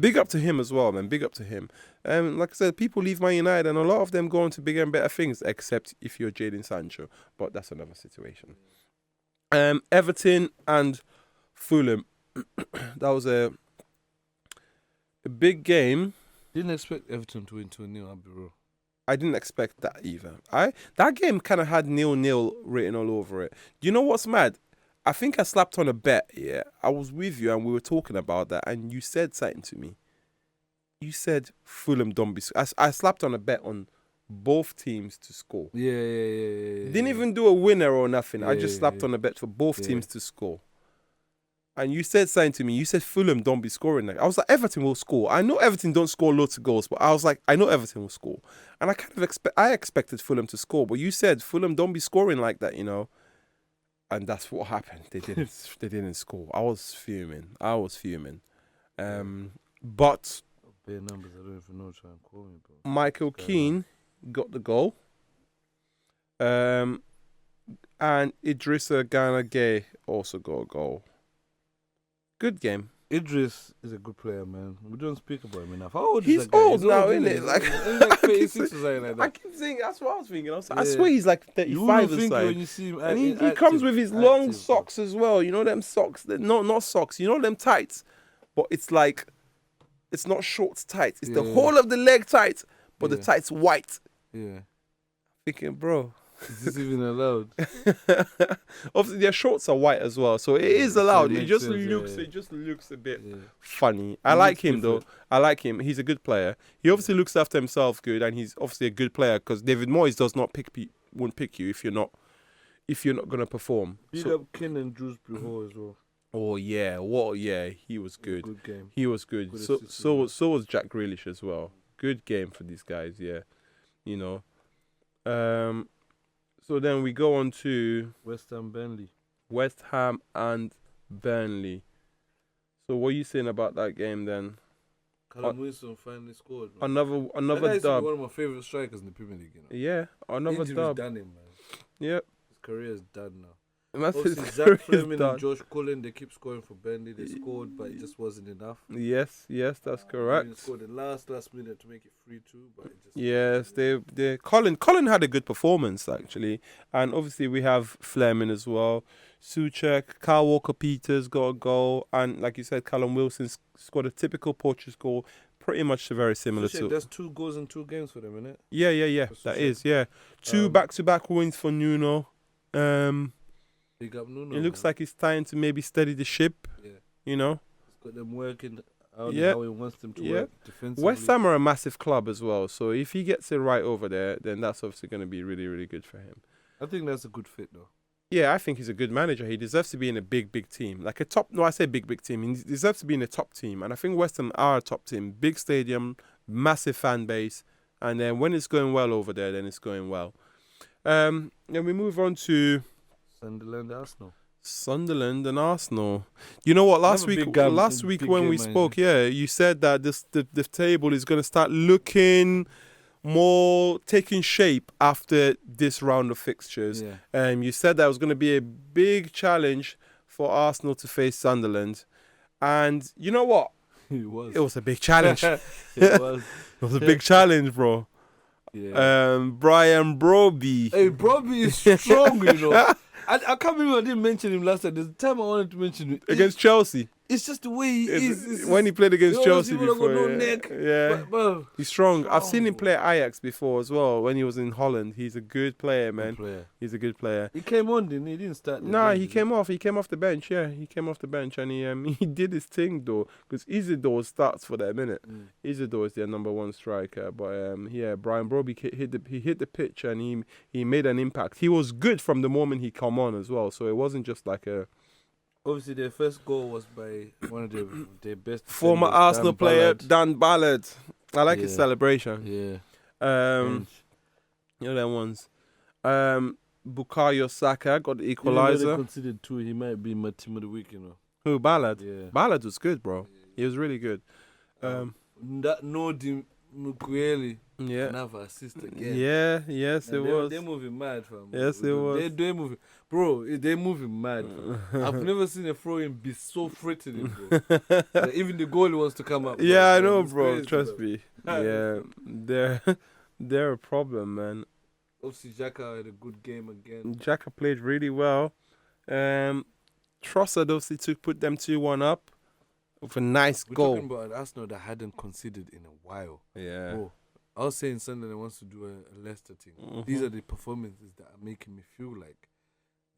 Big up to him as well, man. Big up to him. Like I said, people leave Man United and a lot of them go on to bigger and better things, except if you're Jadon Sancho, but that's another situation. Everton and Fulham. That was a big game. Didn't expect Everton to win 2-0, I'll be real. I didn't expect that either. That game kind of had 0-0 written all over it. Do you know what's mad? I think I slapped on a bet, yeah. I was with you and we were talking about that and you said something to me. You said Fulham don't be... I slapped on a bet on both teams to score. Yeah. Didn't even do a winner or nothing. I just slapped on a bet for both teams to score. And you said something to me. You said Fulham don't be scoring that. I was like, Everton will score. I know Everton don't score loads of goals, but I was like, I know Everton will score. And I kind of expected Fulham to score, but you said Fulham don't be scoring like that, you know. And that's what happened. They didn't score. I was fuming. But bare numbers, I don't even know trying to call me, bro. Michael Keane got the goal. And Idrissa Gana Gay also got a goal. Good game. Idris is a good player, man. We don't speak about him enough. How old He's is that guy? old now, isn't innit? he? Like, He's like 36 or something like I that. keep saying that's what I was thinking. I Yeah. swear he's like You 35 wouldn't or think something. when you see him And he comes with his long socks as well. You know them socks? Not socks. You know them tights, but it's like it's not shorts tights. It's the whole of the leg tights, but the tights white. Yeah. Thinking, bro, Is this even allowed? obviously their shorts are white as well, so it is so it allowed. It makes just sense, looks, yeah. it just looks a bit Yeah. funny. I He like looks him though. different. I like him. He's a good player. He obviously looks after himself good, and he's obviously a good player because David Moyes does not won't pick you if you're not gonna perform. Big So, up Ken and Drews Brujo as well. oh yeah, he was good. Good game. He was good. Good So assist as so well. was so was Jack Grealish as well. Good game for these guys. Yeah, you know. So then we go on to West Ham Burnley. West Ham and Burnley. So what are you saying about that game then? Callum Wilson finally scored. Man. Another that guy's dub. one of my favorite strikers in the Premier League. You know. Yeah, another Injury's dub. done him, man. Yep. His career is done now. That's Obviously, his Zach career's Fleming done. and Josh Cullen, they keep scoring for Burnley. They scored, but it just wasn't enough. Yes, that's They correct. scored in last minute to make it 3-2, but it just Yes, they Colin had a good performance actually, and obviously we have Fleming as well. Souček, Kyle Walker-Peters got a goal, and like you said, Callum Wilson scored a typical Portuguese goal, pretty much very similar to. That's 2 goals in 2 games for them, isn't it? Yeah. For That Souček. is, yeah. 2 back-to-back wins for Nuno. Big up Nuno. It looks man. like he's trying to maybe steady the ship. Yeah. You know. He's got them working out Yeah. how he wants them to Yeah. work defensively. West Ham are a massive club as well, so if he gets it right over there, then that's obviously going to be really, really good for him. I think that's a good fit, though. Yeah, I think he's a good manager. He deserves to be in a big team. Like a top, no, I say big team. He deserves to be in a top team. And I think West Ham are a top team. Big stadium, massive fan base. And then when it's going well over there, then it's going well. Then we move on to Sunderland, Arsenal. Sunderland and Arsenal. You know what? Last Another week big when game, we man. spoke, yeah, you said that the table is going to start looking more taking shape after this round of fixtures. Yeah. You said that was going to be a big challenge for Arsenal to face Sunderland, and you know what? It was. It was a big challenge. It was. It was a big challenge, bro. Yeah. Brian Broby. Hey, Broby is strong, you know. I can't believe I didn't mention him last time. There's a time I wanted to mention it. Against Chelsea. It's just the way he is. It's When he played against you know, Chelsea people don't got before. no Yeah. neck. Yeah. But, He's strong. I've seen him Strong, play at Ajax before as well when he was in Holland. He's a good player, man. player. He's a good player. He came on, didn't he? He didn't start. the Nah, game, he did came off. He came off the bench. Yeah, he came off the bench and he did his thing though. Because Isidore starts for them, innit? Isidore is their number 1 striker. But yeah, Brian Broby hit the pitch and he made an impact. He was good from the moment he come on as well. So it wasn't just like a Obviously, their first goal was by one of their best former defenders, Arsenal Dan player Ballard. Dan Ballard. I like his Yeah. celebration. Yeah. You know them ones. Bukayo Saka got the Even though they equalizer. considered 2, he might be my team of the week, you know. Who, Ballard? Yeah. Ballard was good, bro. He was really good. That Nodi Mukweli, Yeah. another assist again. Yeah, yes, And it was. They're moving mad, fam. Yes, it was. They're moving, bro. They're moving mad. Fam. I've never seen a throw-in be so threatening, bro. Like, even the goalie wants to come up. Bro. Yeah, I Like, know, it's bro. crazy, Trust bro. me. Yeah, they're a problem, man. Obviously, Xhaka had a good game again. Xhaka played really well. Trossard obviously put them 2-1 up with a nice We're goal. talking about an Arsenal that hadn't conceded in a while. Yeah. Bro, I was saying Sunderland wants to do a Leicester thing. Mhm. These are the performances that are making me feel like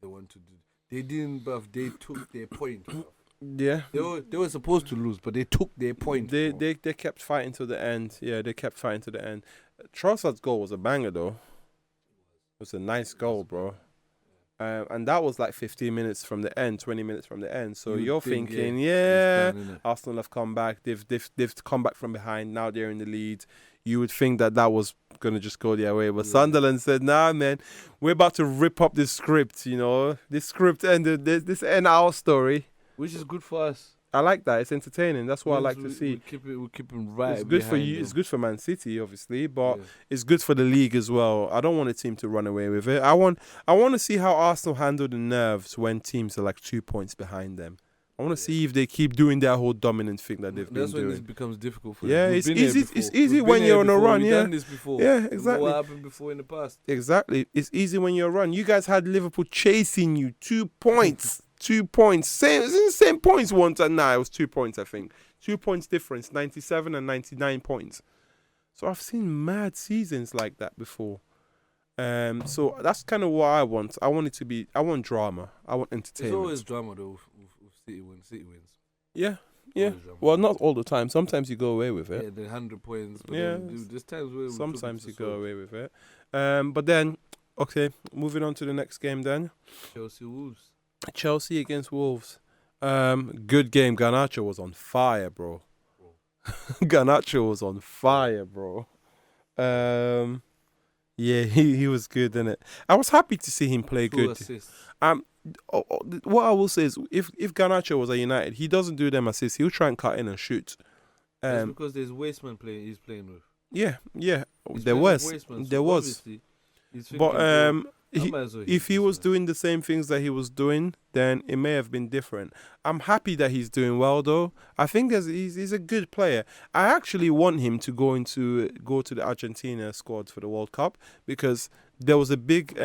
they want to do. They didn't, bruv. They took their point, bruv. Yeah. They were supposed to lose, but they took their point. They bro. kept fighting to the end. Yeah, they kept fighting to the end. Trossard's goal was a banger, though. It was a nice goal, bro. And that was like 15 minutes from the end, 20 minutes from the end. So You would you're think, thinking, yeah, yeah, it's done, innit? Arsenal have come back. They've come back from behind. Now they're in the lead. You would think that was gonna just go their way, but Sunderland said, "Nah, man, we're about to rip up this script. You know, this script ended. This end our story." Which is good for us. I like that. It's entertaining. That's what I like to We see. we're keeping right. It's good for behind you. them. It's good for Man City, obviously, but Yeah. it's good for the league as well. I don't want a team to run away with it. I want to see how Arsenal handle the nerves when teams are like 2 points behind them. I want to see if they keep doing their whole dominant thing that they've been That's when doing. this becomes difficult for Yeah, them. it's We've been easy. here It's before. easy We've when been you're here on a before. run. We've Yeah, done this before. yeah, Remember exactly. what happened before in the past? Exactly. It's easy when you're run. You guys had Liverpool chasing you 2 points. 2 points. It's the same points once and now it was 2 points, I think. 2 points difference, 97 and 99 points. So I've seen mad seasons like that before. So that's kind of what I want. I want it to be. I want drama. I want entertainment. It's always drama though with City wins. City wins. Yeah, yeah. Always drama. Well, not all the time. Sometimes you go away with it. Yeah, the 100 points. But Yeah, then there's times where we Sometimes took you it to go sort. away with it. But then, okay, moving on to the next game then. Chelsea Wolves. Chelsea against Wolves. Good game. Garnacho was on fire, bro. Garnacho was on fire, bro. Yeah, he was good, innit? I was happy to see him play 2 good. assists. What I will say is, if Garnacho was at United, he doesn't do them assists. He'll try and cut in and shoot. That's because there's Wasteman playing. He's playing with. Yeah. He's There playing was, with Wasteman, so there was. obviously he's But thinking, bro, I might as well if he hit was this man. doing the same things that he was doing, then it may have been different. I'm happy that he's doing well, though. I think he's a good player. I actually want him to go to the Argentina squad for the World Cup, because there was a big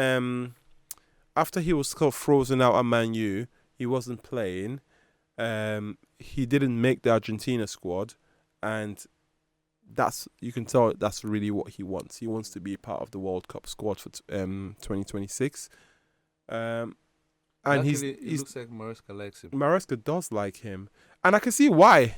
after he was sort of frozen out at Man U, he wasn't playing. He didn't make the Argentina squad, and you can tell that's really what he wants. He wants to be part of the World Cup squad for 2026. And Luckily, it he's looks like Maresca likes him. Maresca does like him, and I can see why.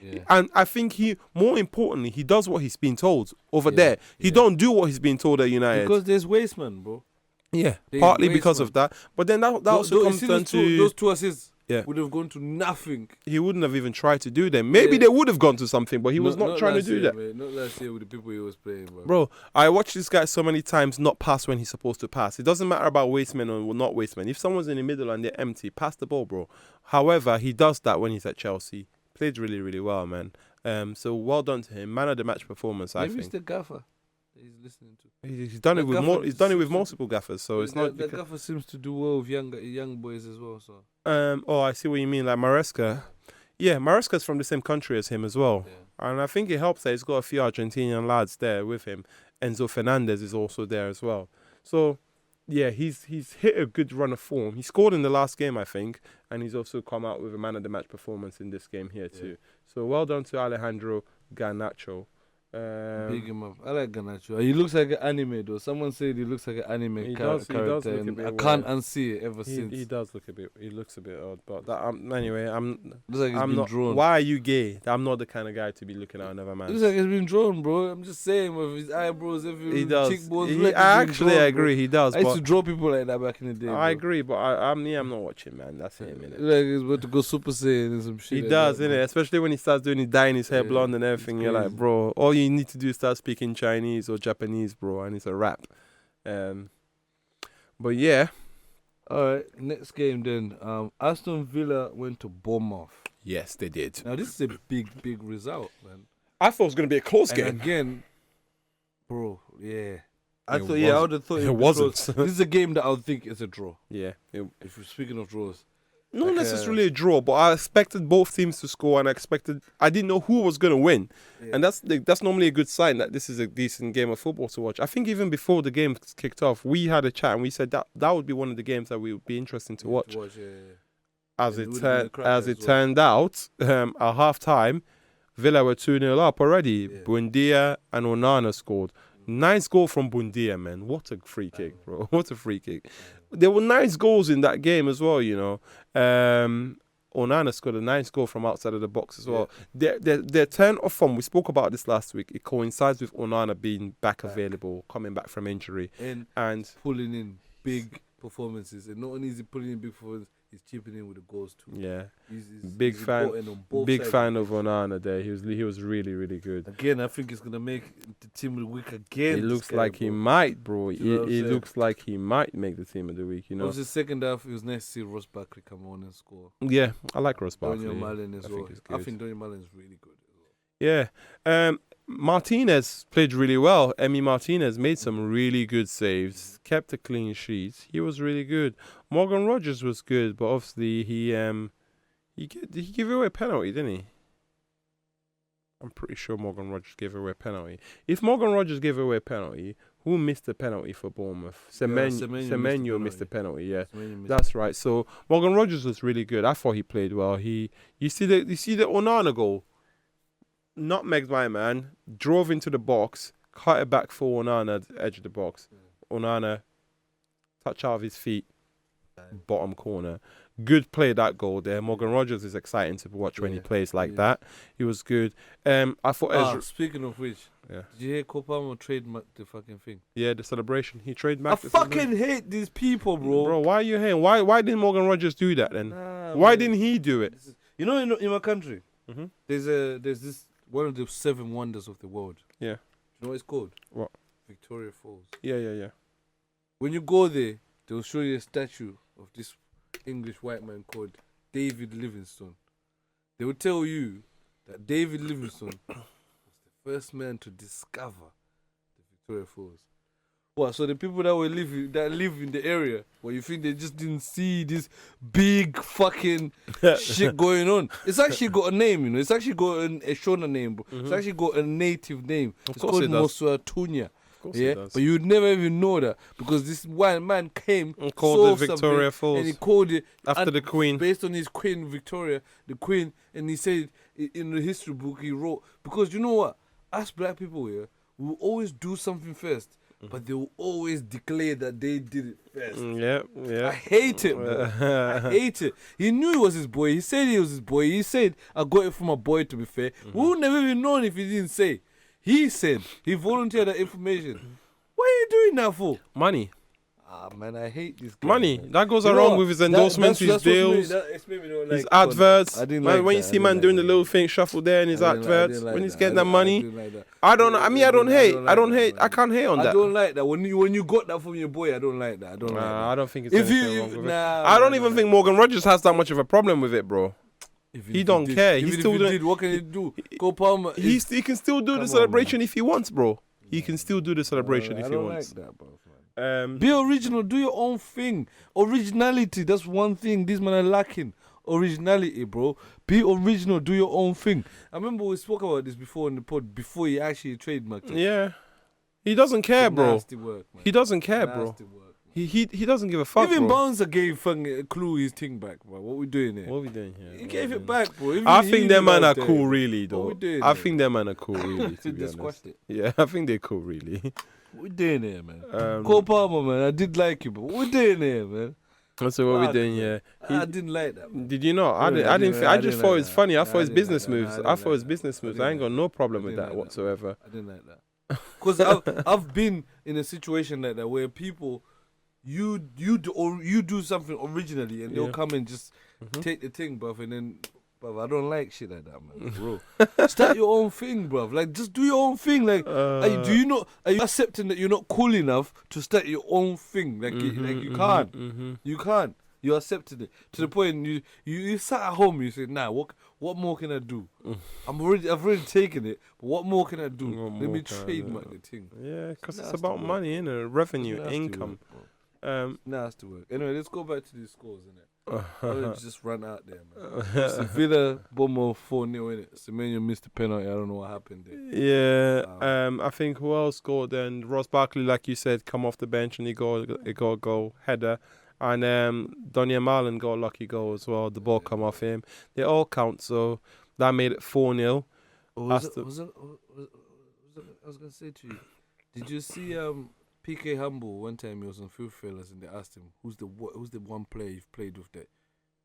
Yeah. And I think more importantly, he does what he's been told over Yeah, there. He yeah. don't do what he's been told at United. Because there's Wasteman, bro. Yeah, There's partly because Wasteman. of that. But then that also you comes see down those to two assists Yeah. would have gone to nothing. he wouldn't have even tried to do them. Maybe Yeah. they would have gone to something, but he was not trying to last do year, that. Mate. Not last year with the people he was playing, bro. Bro, I watched this guy so many times not pass when he's supposed to pass. It doesn't matter about wastemen or not wastemen. If someone's in the middle and they're empty, pass the ball, bro. However, he does that when he's at Chelsea. Played really, really well, man. So well done to him. Man of the match performance, I Maybe it's think. the gaffer that he's listening to. He's done it the with gaffer more. He's done it with seems to- multiple gaffers, so it's not. The gaffer seems to do well with young boys as well. So Oh, I see what you mean. Like Maresca. Yeah, Maresca's from the same country as him as well. yeah. And I think it helps that he's got a few Argentinian lads there with him. Enzo Fernandez is also there as well. So, yeah, he's hit a good run of form. He scored in the last game, I think, and he's also come out with a man of the match performance in this game here too. So well done to Alejandro Garnacho. Big him up. I like Garnacho. He looks like an anime though. Someone said he looks like an anime He character. does look a and bit I can't weird. unsee it ever since. He does look a bit. He looks a bit odd, but that, anyway, Looks like he's I'm been not. drawn. Why are you gay? I'm not the kind of guy to be looking at another man. Looks like he's been drawn, bro. I'm just saying with his eyebrows, He does. cheekbones. He, like I he's been actually drawn, agree. He does. Bro. I used But to draw people like that back in the day. I bro. agree, but I'm not watching, man. That's him, innit? Like he's about to go Super Saiyan and some shit. He like does, that, innit? Especially when he starts doing it, dyeing his hair Yeah, blonde and it's everything. You're like, crazy. bro, all you need to do is start speaking Chinese or Japanese, bro, and it's a wrap. But yeah. All right, next game then. Aston Villa went to Bournemouth. Yes, they did. Now this is a big result, man. I thought it was going to be a close And game. again, bro, yeah. I It thought, yeah, I wasn't. would have thought It would be wasn't. close. This is a game that I would think is a draw. Yeah. If we're speaking of draws, Not Like, necessarily a draw, but I expected both teams to score, and I didn't know who was going to win. yeah. And that's normally a good sign that this is a decent game of football to watch. I think even before the game kicked off, we had a chat and we said that would be one of the games that would be interesting to watch. yeah. As And it it would've been a cracker as it as well. turned out, at half time, Villa were 2-0 up already. Yeah. Buendia and Onana scored. Nice goal from Buendia, man. What a free kick, bro. What a free kick. There were nice goals in that game as well, you know. Onana scored a nice goal from outside of the box as well. Their turn of form, we spoke about this last week, it coincides with Onana being back available, coming back from injury. And And pulling in big performances. And not only is he pulling in big performances, he's chipping in with the goals too. Yeah. He's Big fan. important on both Big sides. fan of Onana there. He was really, really good. Again, I think he's gonna make the team of the week again. It this looks guy, like he bro. might, bro. You know what I'm It saying? looks like he might make the team of the week, you know. Obviously, second half, it was nice to see Ross Barkley come on and score. Yeah, I like Ross Barkley. Daniel Malin as I well. think he's I good. think Daniel Malin is really good as well. Yeah. Martinez played really well. Emi Martinez made some really good saves, kept a clean sheet. He was really good. Morgan Rogers was good, but obviously he gave away a penalty, didn't he? I'm pretty sure Morgan Rogers gave away a penalty. If Morgan Rogers gave away a penalty, who missed the penalty for Bournemouth? Semenyo missed the penalty. Yeah, that's right. So Morgan Rogers was really good. I thought he played well. You see the Onana goal. Nutmegged my man, drove into the box, cut it back for Onana at the edge of the box. Onana, touch out of his feet, bottom corner. Good play, that goal there. Morgan Rogers is exciting to watch when he plays like that. He was good. I thought Ezra... Speaking of which, did you hear Copamo trademark the fucking thing? Yeah, the celebration. He trademarked I fucking hate these people, bro. Bro, why are you hating? Why didn't Morgan Rogers do that then? Why didn't he do it? You know, in my country, Mm-hmm. there's this one of the 7 wonders of the world. Yeah. Do you know what it's called? What? Victoria Falls. Yeah. When you go there, they'll show you a statue of this English white man called David Livingstone. They will tell you that David Livingstone was the first man to discover the Victoria Falls. What? So the people that live in the area, where you think they just didn't see this big fucking shit going on? It's actually got a name, you know. It's actually got a Shona name, bro. It's actually got a native name. It's called Moswatunya. Yeah, but you'd never even know that because this one man came and called it Victoria Falls, and he called it after the Queen, based on his Queen Victoria, the Queen, and he said in the history book he wrote, because you know what, us black people here, we will always do something first, but they will always declare that they did it first. Yeah. I hate it, bro. I hate it. He knew it was his boy. He said he was his boy. He said I got it from my boy. To be fair, we would never even known if he didn't say. He said he volunteered that information. What are you doing that for? Money. Ah, man, I hate this guy. Money. Man. That goes along with his endorsements, his deals, his adverts. I didn't when like you see man doing the little thing, shuffle there in his adverts, when he's getting that money. I don't hate. I can't hate on that. I don't like that. When you got that from your boy, I don't like that. I don't think it's anything wrong with it. I don't even think Morgan Rogers has that much of a problem with it, bro. He don't care. He's still doing. What can he do? Go Palmer. He can still do the celebration if he wants, bro. He can still do the celebration if he wants. I don't like that, bro. Be original. Do your own thing. Originality. That's one thing these men are lacking. Originality, bro. Be original. Do your own thing. I remember we spoke about this before in the pod. Before he actually trademarked it. Yeah. He doesn't care, bro. Nasty work, man. He doesn't care, bro. Nasty work. He doesn't give a fuck, Even bro. Bouncer gave Clue his thing back, bro. What we doing here? What we doing here? He gave it back, bro. I think them man are cool, really, though. What we doing I think them man are cool, really, to be They honest. squashed it. Yeah, I think they're cool, really. What we doing here, man? Cole Palmer, man. I did like you, but what we doing here, man? So what we doing here? I didn't like that, man. Did you not? I just thought it was funny. I thought it was business moves. I thought it was business moves. I ain't got no problem with that whatsoever. I didn't like that. Because I've been in a situation like that where people, you do something originally and they'll come and just take the thing, bruv, and then, bruv, I don't like shit like that, man, bro. Start your own thing, bruv. Like, just do your own thing. Like, are you accepting that you're not cool enough to start your own thing? Like, you can't. You can't. You accepted it to the point you sat at home. You said, "Nah, what more can I do? I've already taken it. But what more can I do? Let me trademark the thing." Yeah, because it's about money, innit? Revenue, income. Nasty work. Anyway, let's go back to these scores, innit? Just run out there, man. Villa, Bournemouth 4-0, innit? Semenyo missed the penalty. I don't know what happened there. Yeah, I think who else scored then? Ross Barkley, like you said, come off the bench and he got a goal, header. And Daniel Malin got a lucky goal as well. The ball come off him. They all count, so that made it 4-0. I was going to say to you, did you see PK Humble one time? He was on Field Fellas and they asked him, who's the one player you've played with that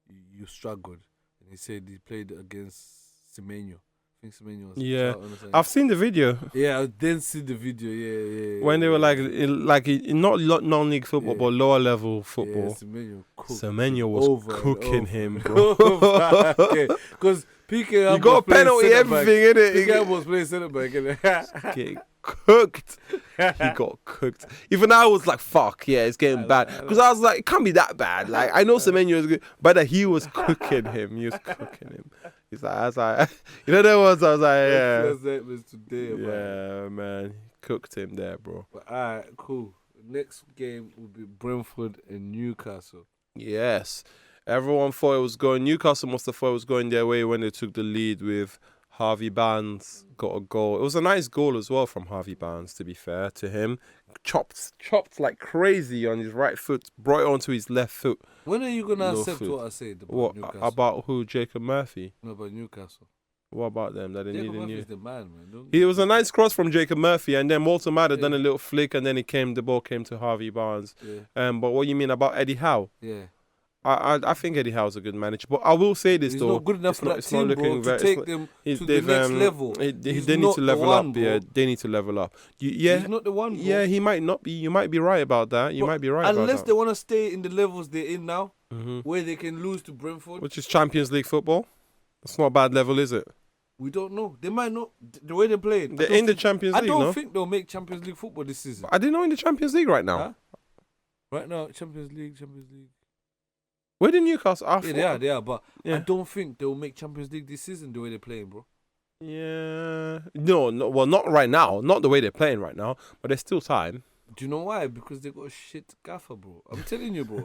you struggled? And he said he played against Semenyo think Semenyo was Yeah, shouting or something. I've seen the video Yeah, I then see the video. Yeah. when they were in not non-league football, Yeah. but lower level Yeah, football. Semenyo was over and cooking over him, and bro. over. Okay, because PK You got a penalty, everything in PK it. was playing centre back, innit? Getting cooked. He got cooked. Even I was like, "Fuck, yeah, it's getting bad." Because I was like, "It can't be that bad." Like I know Semenyo is good, but he was cooking him. He was cooking him. He's like, I was like, you know, there was. I was like, yeah, That's today, yeah, man, he cooked him there, bro. But alright, cool. Next game will be Brentford and Newcastle. Yes, everyone thought it was going. Newcastle must have thought it was going their way when they took the lead with Harvey Barnes got a goal. It was a nice goal as well from Harvey Barnes, to be fair to him. Chopped like crazy on his right foot, brought it onto his left foot. When are you gonna No accept foot. what I said about What Newcastle? about who? Jacob Murphy. No, about Newcastle. What about them? That they Jacob need a new. Murphy's the man. It was a nice cross from Jacob Murphy, and then Walter Matter done a little flick, and then the ball came to Harvey Barnes. Yeah. But what you mean about Eddie Howe? Yeah. I think Eddie Howe's a good manager, but I will say this He's though, not good enough it's for not, that it's team, not bro, looking to very. take them to the next level. They He's need not to the level one, up. bro. Yeah, they need to level up. Yeah, He's not the one, bro. yeah, he might not be. You might be right about that. You But might be right about unless that. they want to stay in the levels they're in now, Mm-hmm. where they can lose to Brentford, Which is Champions League football. That's not a bad level, is it? we don't know. They might not. The way they're playing, They're in the Champions League, I don't no? think they'll make Champions League football this season. I didn't know in the Champions League right now. Huh? Right now, Champions League. Where did Newcastle? Yeah, they are. But Yeah. I don't think they'll make Champions League this season the way they're playing, bro. Yeah. No. Well, not right now. Not the way they're playing right now. But there's still time. Do you know why? Because they got a shit gaffer, bro. I'm telling you, bro.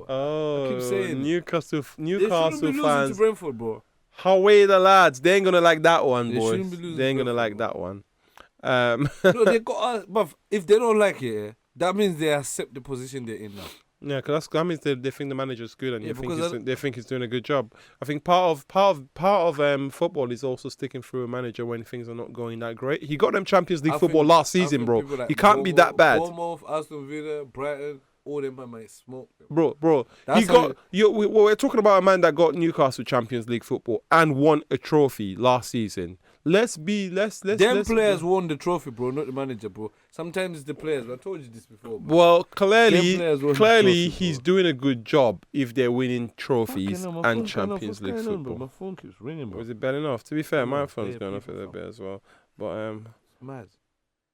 Oh, I keep saying Newcastle they shouldn't be losing fans. to Brentford, bro. Away the lads. They ain't gonna like that one, They boys. shouldn't be losing They ain't to gonna like Brentford, that one. No, they got us. But if they don't like it, that means they accept the position they're in now. Yeah, because that means they think the manager's good, and Yeah, they think he's doing a good job. I think part of football is also sticking through a manager when things are not going that great. He got them Champions League football last season, bro. Like He can't be that bad, Bournemouth, Aston Villa, Brighton, all them might smoke them. bro. That's He got. We're talking about a man that got Newcastle Champions League football and won a trophy last season. Let's. Them players won the trophy, bro, not the manager, bro. Sometimes it's the players. I told you this before, bro. Well, Them players won the trophy, he's bro. doing a good job if they're winning trophies Fucking hell, my and phone's going off. Champions What's League going on, football. bro? My phone keeps ringing, bro. Was it bad enough? To be fair, my Yeah, phone's yeah, going off a people little bit as well. But It's mad.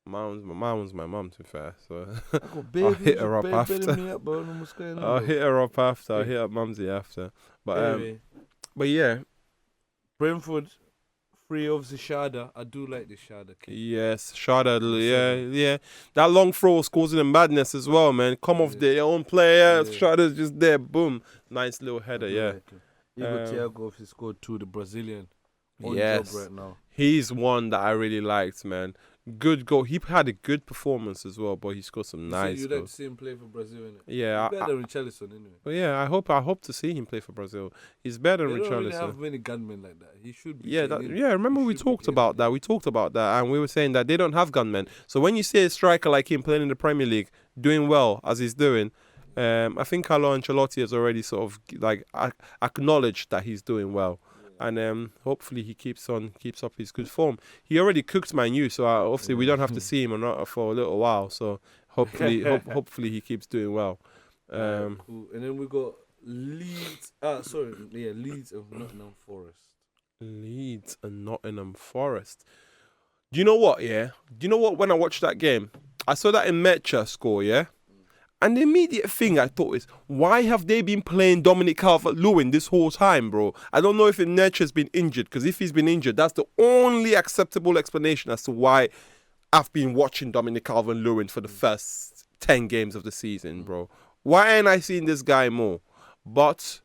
mine's my mum, to be fair. So I got I'll hit her up after. Me up, bro. What's going on, I'll bro? hit her up after. I'll Yeah. hit up Mumsy after. But Anyway, but yeah, Brentford, free obviously Shada. I do like the Shada kick. yes, Shada, yeah. That long throw was causing them madness as well, man. Come off their own player. Yeah. Shada's just there, boom, nice little header, I do yeah. like it. Even Thiago obviously scored 2, the Brazilian. On Yes. job right now. He's one that I really liked, man. Good goal. He had a good performance as well, but he scored some nice You'd like to goals. see him play for Brazil, innit? Yeah, He's better than Richarlison, anyway. but yeah, I hope to see him play for Brazil. He's better They than don't really Richarlison. have many gunmen like that. He should be. Yeah, getting in. remember He we should be talked getting about in. that. We talked about that, and we were saying that they don't have gunmen. So when you see a striker like him playing in the Premier League, doing well as he's doing, I think Carlo Ancelotti has already sort of like acknowledged that he's doing well, and hopefully he keeps up his good form. He already cooked Man U, so obviously we don't have to see him for a little while. So hopefully, hopefully he keeps doing well. Cool. And then we got Leeds. Leeds of Nottingham Forest. Leeds and Nottingham Forest. Do you know what? Yeah. Do you know what? When I watched that game, I saw that Imecha score. Yeah. And the immediate thing I thought is, why have they been playing Dominic Calvert-Lewin this whole time, bro? I don't know if Imecha's been injured, because if he's been injured, that's the only acceptable explanation as to why I've been watching Dominic Calvert-Lewin for the first 10 games of the season, bro. Why ain't I seeing this guy more? But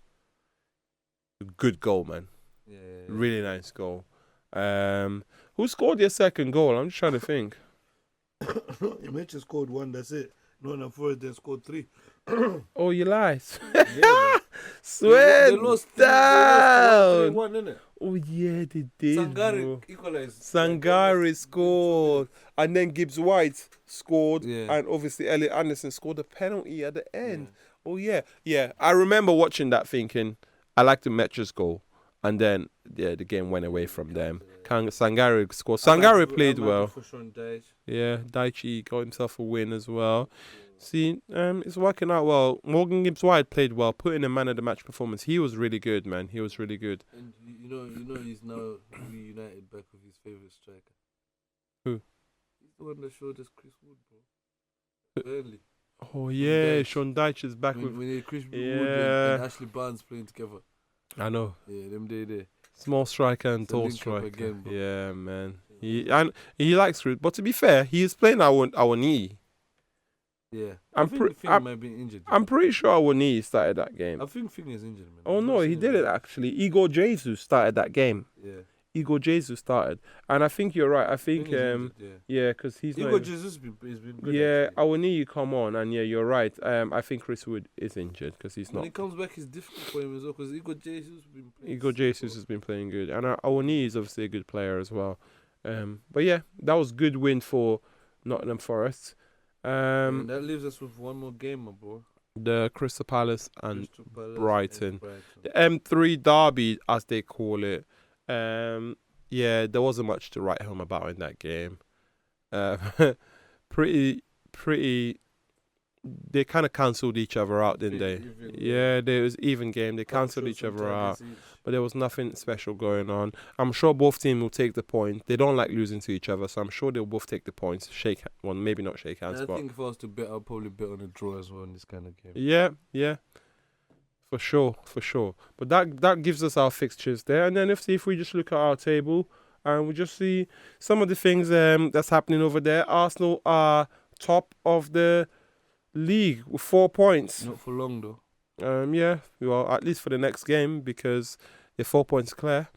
good goal, man. Yeah. Really nice goal. Who scored their second goal? I'm just trying to think. Imecha scored 1. That's it. Nottingham Forest then scored 3. Oh, you lied. Yeah, Swear they lost down. 3-1, innit? Oh, yeah, they did, bro. Sangare equalized. Sangare scored. And then Gibbs White scored. Yeah. And obviously Elliot Anderson scored a penalty at the end. Oh, yeah. Yeah, I remember watching that thinking, I like the Metra's goal. and then the game went away from them. Sangare scored. Sangare played well. For Sean Dyche. Yeah, Daichi got himself a win as well. See, it's working out well. Morgan Gibbs-White played well, put in a man of the match performance. He was really good, man. He was really good. And you know, he's now reunited back with his favorite striker. Who? He's the one that showed us Chris Wood, bro. Burnley. Oh yeah, Sean Dyche is back with. When they Chris Wood and Ashley Barnes playing together. I know. Yeah, them there. Small striker and It's a tall link up striker. again, bro. Yeah, man. He likes Root, but to be fair, he is playing our knee. Yeah, I'm I think Fing might be injured. I'm pretty sure our knee started that game. I think Fing is injured, man. Oh no, he did it actually. Igor Jesus started that game. Yeah. Igor Jesus started, and I think you're right. I think yeah, because he's Igor not. Jesus has been good. Yeah, actually. our knee come on, and yeah, you're right. I think Chris Wood is injured because he's When not. he comes back, it's difficult for him as well because Igor Jesus has been playing. Igor Jesus has been playing good, and our knee is obviously a good player as well. But yeah, that was good win for Nottingham Forest. And that leaves us with one more game, my bro. The Crystal Palace and Crystal Palace Brighton. The M3 derby, as they call it. Yeah, there wasn't much to write home about in that game. Pretty. They kind of cancelled each other out, didn't they? Yeah, there was even game. They cancelled each other out, but there was nothing special going on. I'm sure both teams will take the point. They don't like losing to each other, so I'm sure they'll both take the points. Well, maybe not shake hands, but I think if I was to bet, I'll probably bet on a draw as well in this kind of game. Yeah. For sure. But that gives us our fixtures there, and then if we just look at our table and we just see some of the things that's happening over there. Arsenal are top of the league with 4 points. Not for long though. Yeah, well, at least for the next game because they're 4 points clear.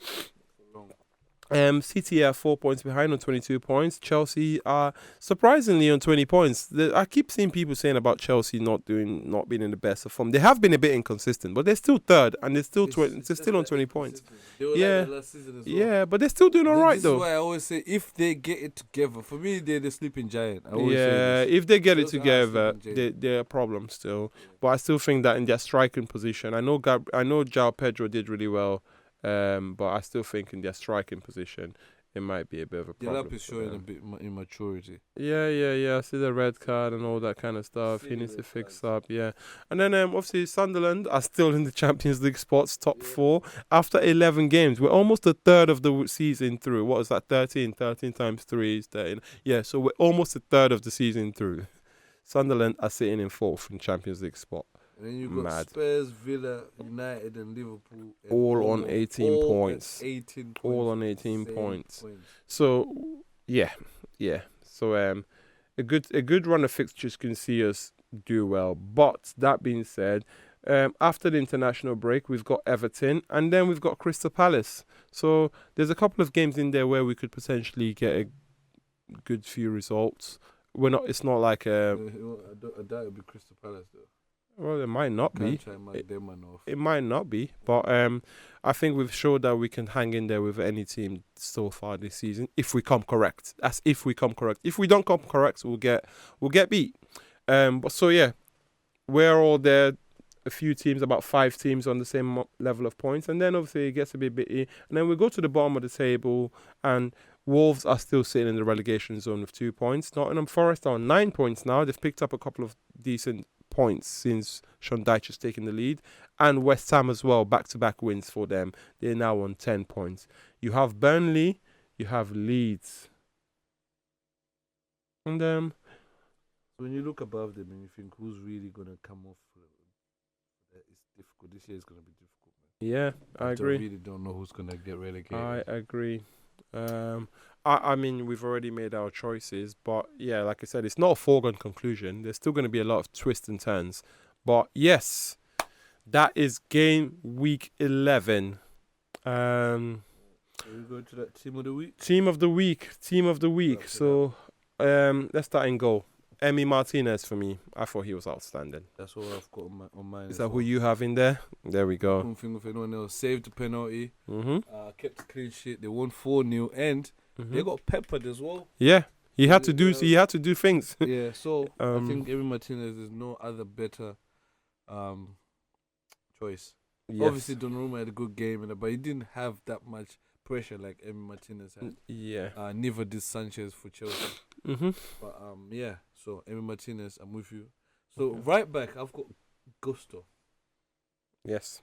City are 4 points behind on 22 points. Chelsea are surprisingly on 20 points. I keep seeing people saying about Chelsea not being in the best of form. They have been a bit inconsistent, but they're still third and they're still on 20 points. They were like that last season as well. Yeah, but they're still doing all right though. This is why I always say if they get it together, for me they're the sleeping giant. I always say this. If they get it Chelsea are together, sleeping giant. they're a problem still. But I still think that in their striking position, I know João Pedro did really well, but I still think in their striking position, it might be a bit of a problem. Delap is showing a bit immaturity. Yeah. I see the red card and all that kind of stuff. He needs to fix up, yeah. And then obviously Sunderland are still in the Champions League spots, top 4 after 11 games. We're almost a third of the season through. What is that? 13 times 3 is 13. Yeah, so we're almost a third of the season through. Sunderland are sitting in 4th in Champions League spot. And then you've got Spurs, Villa, United, and Liverpool. All on 18 points. 18 points. All on 18 points. So, yeah. So, a good run of fixtures can see us do well. But that being said, after the international break, we've got Everton, and then we've got Crystal Palace. So there's a couple of games in there where we could potentially get a good few results. It's not like I doubt it'll be Crystal Palace though. Well, it might not be. It might not be, but I think we've showed that we can hang in there with any team so far this season if we come correct. That's if we come correct. If we don't come correct, we'll get beat. But so yeah, we're all there. A few teams, about 5 teams on the same level of points, and then obviously it gets a bit bitty. And then we go to the bottom of the table, and Wolves are still sitting in the relegation zone with 2 points. Nottingham Forest are on 9 points now. They've picked up a couple of decent points since Sean Dyche has taken the lead, and West Ham as well, back-to-back wins for them. They're now on 10 points. You have Burnley, you have Leeds, and when you look above them and you think who's really gonna come off, it's difficult. This year is gonna be difficult, man. Yeah, I agree. I really don't know who's gonna get relegated. I agree. I mean, we've already made our choices, but yeah, like I said, it's not a foregone conclusion. There's still going to be a lot of twists and turns. But yes, that is game week 11. We go to that team of the week. Team of the week. So, let's start in goal. Emi Martinez for me. I thought he was outstanding. That's all I've got on mine. Is that who you have in there? There we go. I don't think of anyone else. Saved the penalty. Mm-hmm. Kept the clean sheet. They won 4-0 and they got peppered as well. Yeah, he had to do things. Yeah, so I think Emi Martinez is no other better choice. Yes. Obviously, Donnarumma had a good game, but he didn't have that much pressure like Emi Martinez had. Yeah. Neither did Sanchez for Chelsea. Mm-hmm. But yeah. So Emi Martinez, I'm with you. So right back, I've got Gusto. Yes.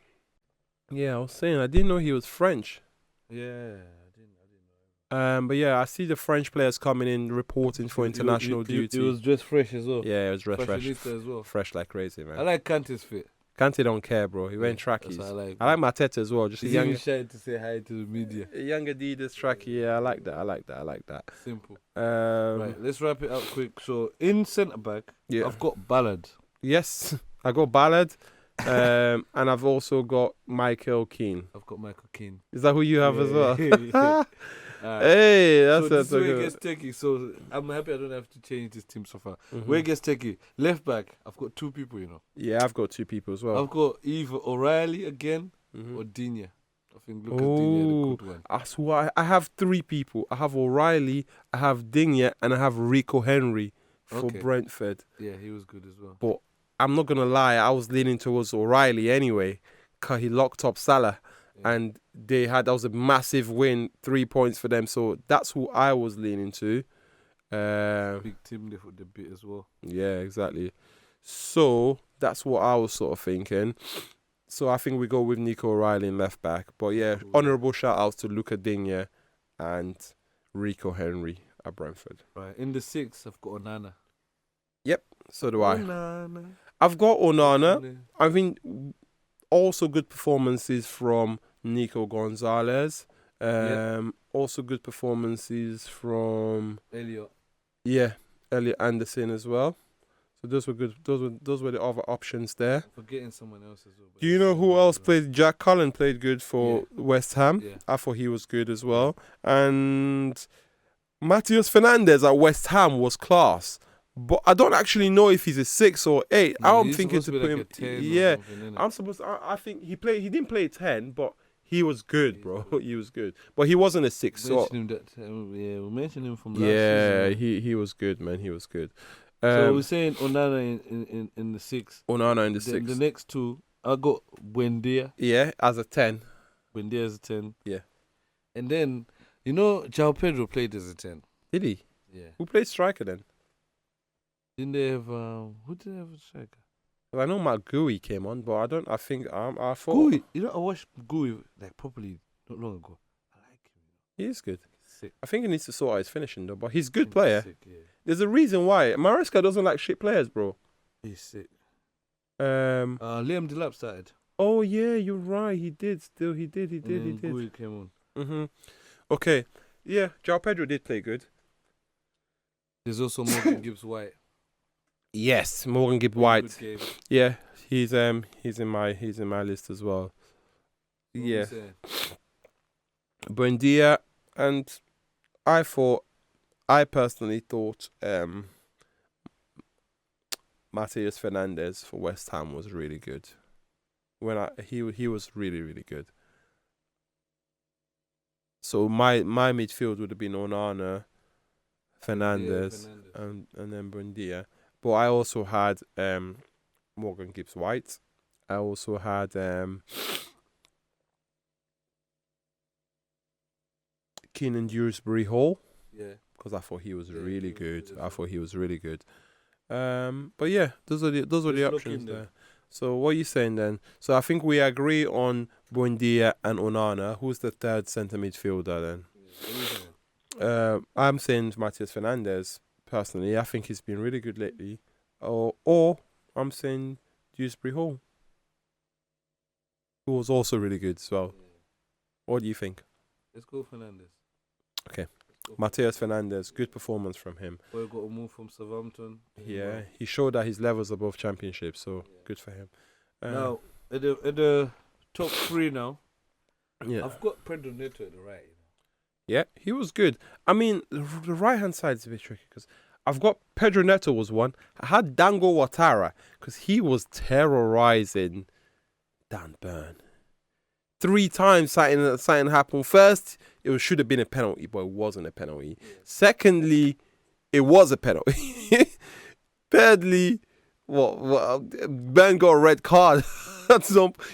Yeah, I was saying I didn't know he was French. Yeah, I didn't know. But yeah, I see the French players coming in reporting for international duty. He was dressed fresh as well. Yeah, it was fresh. Fashionista as well. Fresh like crazy, man. I like Kante's fit. Kante don't care, bro. He wearing trackies. That's I like Mateta as well. Just He's even shy to say hi to the media. a young Adidas trackie. Yeah, I like that. Simple. Right, Right, let's wrap it up quick. So in centre back, yeah. I've got Ballard. Yes, I got Ballard, and I've also got Michael Keane. I've got Michael Keane. Is that who you have as well? Alright. Hey, that's So this is where it good. gets tricky. So I'm happy I don't have to change this team so far. Mhm. Where it gets tricky, left back, I've got two people, Yeah, I've got two people as well. I've got either O'Reilly again Mhm. or Digne. I think Lucas Digne had a good one. That's why I have three people. I have O'Reilly, I have Digne, and I have Rico Henry for Okay. Brentford. Yeah, he was good as well. But I'm not gonna lie, I was leaning towards O'Reilly anyway, cause he locked up Salah, Yeah. and that was a massive win, 3 points for them. So that's who I was leaning to. Big team for the bit as well. Yeah, exactly. So that's what I was sort of thinking. So I think we go with Nico O'Reilly in left back. But yeah, honourable shout outs to Luca Digne and Rico Henry at Brentford. Right, in the six, I've got Onana. So do I. Onana. I've got Onana. I think also good performances from Nico Gonzalez. Also good performances from Elliot. Elliot Anderson as well. So those were good. Those were the other options there. Forgetting someone else as well. Do you know who else played? Jack Cullen played good for West Ham. Yeah. I thought he was good as well. And Matheus Fernandes at West Ham was class. But I don't actually know if he's a 6 or 8. I'm thinking to put him. Yeah, I'm supposed. I think he played. He didn't play 10, but he was good, bro. He was good, but he wasn't a 6. So We mentioned him from last yeah, season. he was good, man. He was good. So we're saying Onana in the 6. Onana in the Then 6. the next two, I got Buendia. Yeah, as a 10. Buendia as a 10. Yeah. And then, João Pedro played as a 10. Did he? Yeah. Who played striker then? Didn't they have, who did they have as striker? I know Matt Gui came on, but I thought Gui. I watched Gui properly not long ago. I like him. he is good. Sick. I think he needs to sort out his finishing though, but he's a good player. Sick, yeah. There's a reason why. Maresca doesn't like shit players, bro. He's sick. Liam Delap started. Oh yeah, you're right. He did. Still, he did. And then Gui came on. Okay. Yeah, João Pedro did play good. There's also Morgan Gibbs White. Yes, Morgan Gibb White. Good game. Yeah, he's in my list as well. What Yeah, we saying? Buendia, and I personally thought Matheus Fernandes for West Ham was really good. He was really, really good. So my midfield would have been Onana, Fernandes, and then Buendia. But I also had Morgan Gibbs White. I also had Keenan Dewsbury Hall. Yeah. Because I thought he was Yeah, really he was good. good as I well. thought he was really good. But yeah, those are the Let's look options in there. there. So what are you saying then? So I think we agree on Buendia and Onana. Who's the third centre midfielder then? I'm saying Matheus Fernandes. Personally, I think he's been really good lately. Or I'm saying Dewsbury Hall, who was also really good as well. What do you think? Let's go Fernandes. Okay. Matheus Fernandes, good performance from him. Boy got a move from Southampton. Yeah, he showed that his levels above championship, so good for him. Now, at the top 3 now, Yeah, I've got Pedro Neto at the right. yeah, he was good. I mean, the right-hand side is a bit tricky because I've got Pedro Neto was one. I had Dango Ouattara because he was terrorizing Dan Burn. 3 times something happened. First, it should have been a penalty, but it wasn't a penalty. Yeah. Secondly, it was a penalty. Thirdly, Ben got a red card.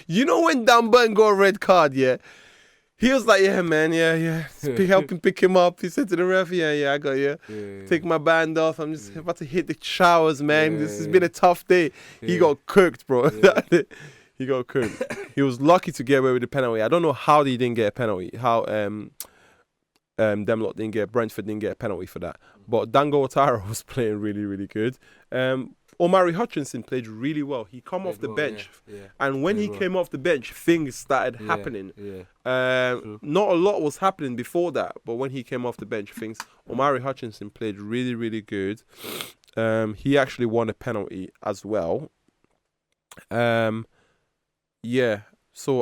You know when Dan Burn got a red card, yeah? He was like, yeah, man, yeah. Help him pick him up. He said to the ref, yeah, I got you. Yeah. Take my band off. I'm just about to hit the showers, man. This has been a tough day. He got cooked, bro. Yeah. He got cooked. He was lucky to get away with the penalty. I don't know how he didn't get a penalty. How Demlot didn't get, Brentford didn't get a penalty for that. But Dango Ouattara was playing really, really good. Omari Hutchinson played really well. He come off the bench, and when he came off the bench, things started happening. Not a lot was happening before that, but when he came off the bench, Omari Hutchinson played really, really good. He actually won a penalty as well. So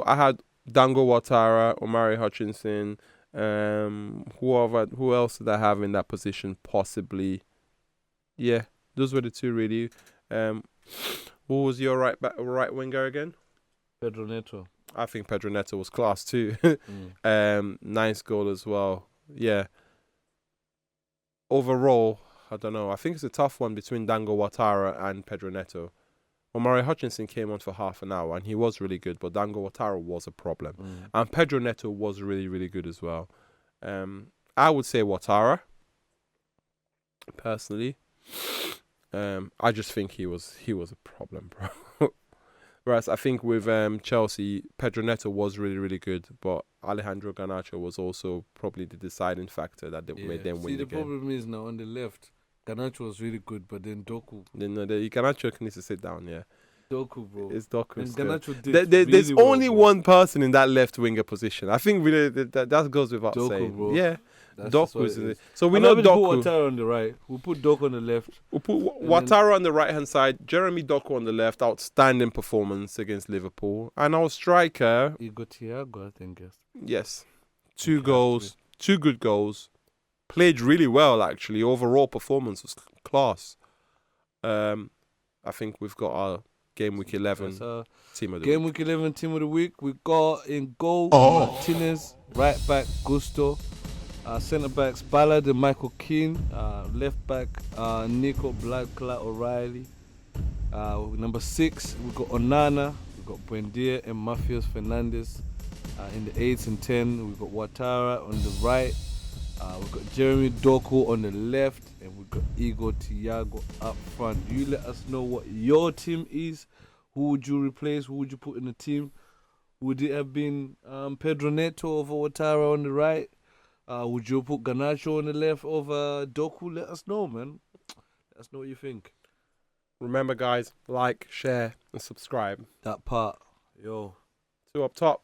I had Dango Ouattara, Omari Hutchinson. Who else did I have in that position? Possibly, those were the two really. Who was your right winger again? Pedro Neto. I think Pedro Neto was class too. Nice goal as well. Yeah. Overall, I don't know. I think it's a tough one between Dango Ouattara and Pedro Neto. Omari Hutchinson came on for half an hour and he was really good, but Dango Ouattara was a problem. And Pedro Neto was really, really good as well. I would say Ouattara, personally. I just think he was a problem, bro. Whereas I think with Chelsea, Pedro Neto was really, really good, but Alejandro Garnacho was also probably the deciding factor that made them win the game. The problem is now on the left, Garnacho was really good, but then Doku. Garnacho needs to sit down, yeah. Doku, bro. It's Doku. And Garnacho did there's really only well, one person in that left winger position. I think really that goes without Doku, saying. Bro. Yeah. That's Doku is it. So we know Doku. We'll put Ouattara on the right. We'll put Doku on the left. We'll put Ouattara on the right hand side. Jeremy Doku on the left. Outstanding performance against Liverpool. And our striker. Igor Thiago, I think. Yes. 2 goals. 2 good goals. Played really well actually. Overall performance was class. I think we've got our Game Week 11 team of the Game week. Week 11 team of the week. We got in goal Martinez, right back Gusto, centre backs Ballard and Michael Keane, left back Nico Bladclaw O'Reilly. Number 6 we got Onana, we got Buendia and Mafias Fernandez. In the 8 and 10 we got Ouattara on the right. We've got Jeremy Doku on the left, and we've got Igor Thiago up front. You let us know what your team is. Who would you replace? Who would you put in the team? Would it have been Pedro Neto over Ouattara on the right? Would you put Garnacho on the left over Doku? Let us know, man. Let us know what you think. Remember, guys, like, share, and subscribe. That part. Yo. 2 up top.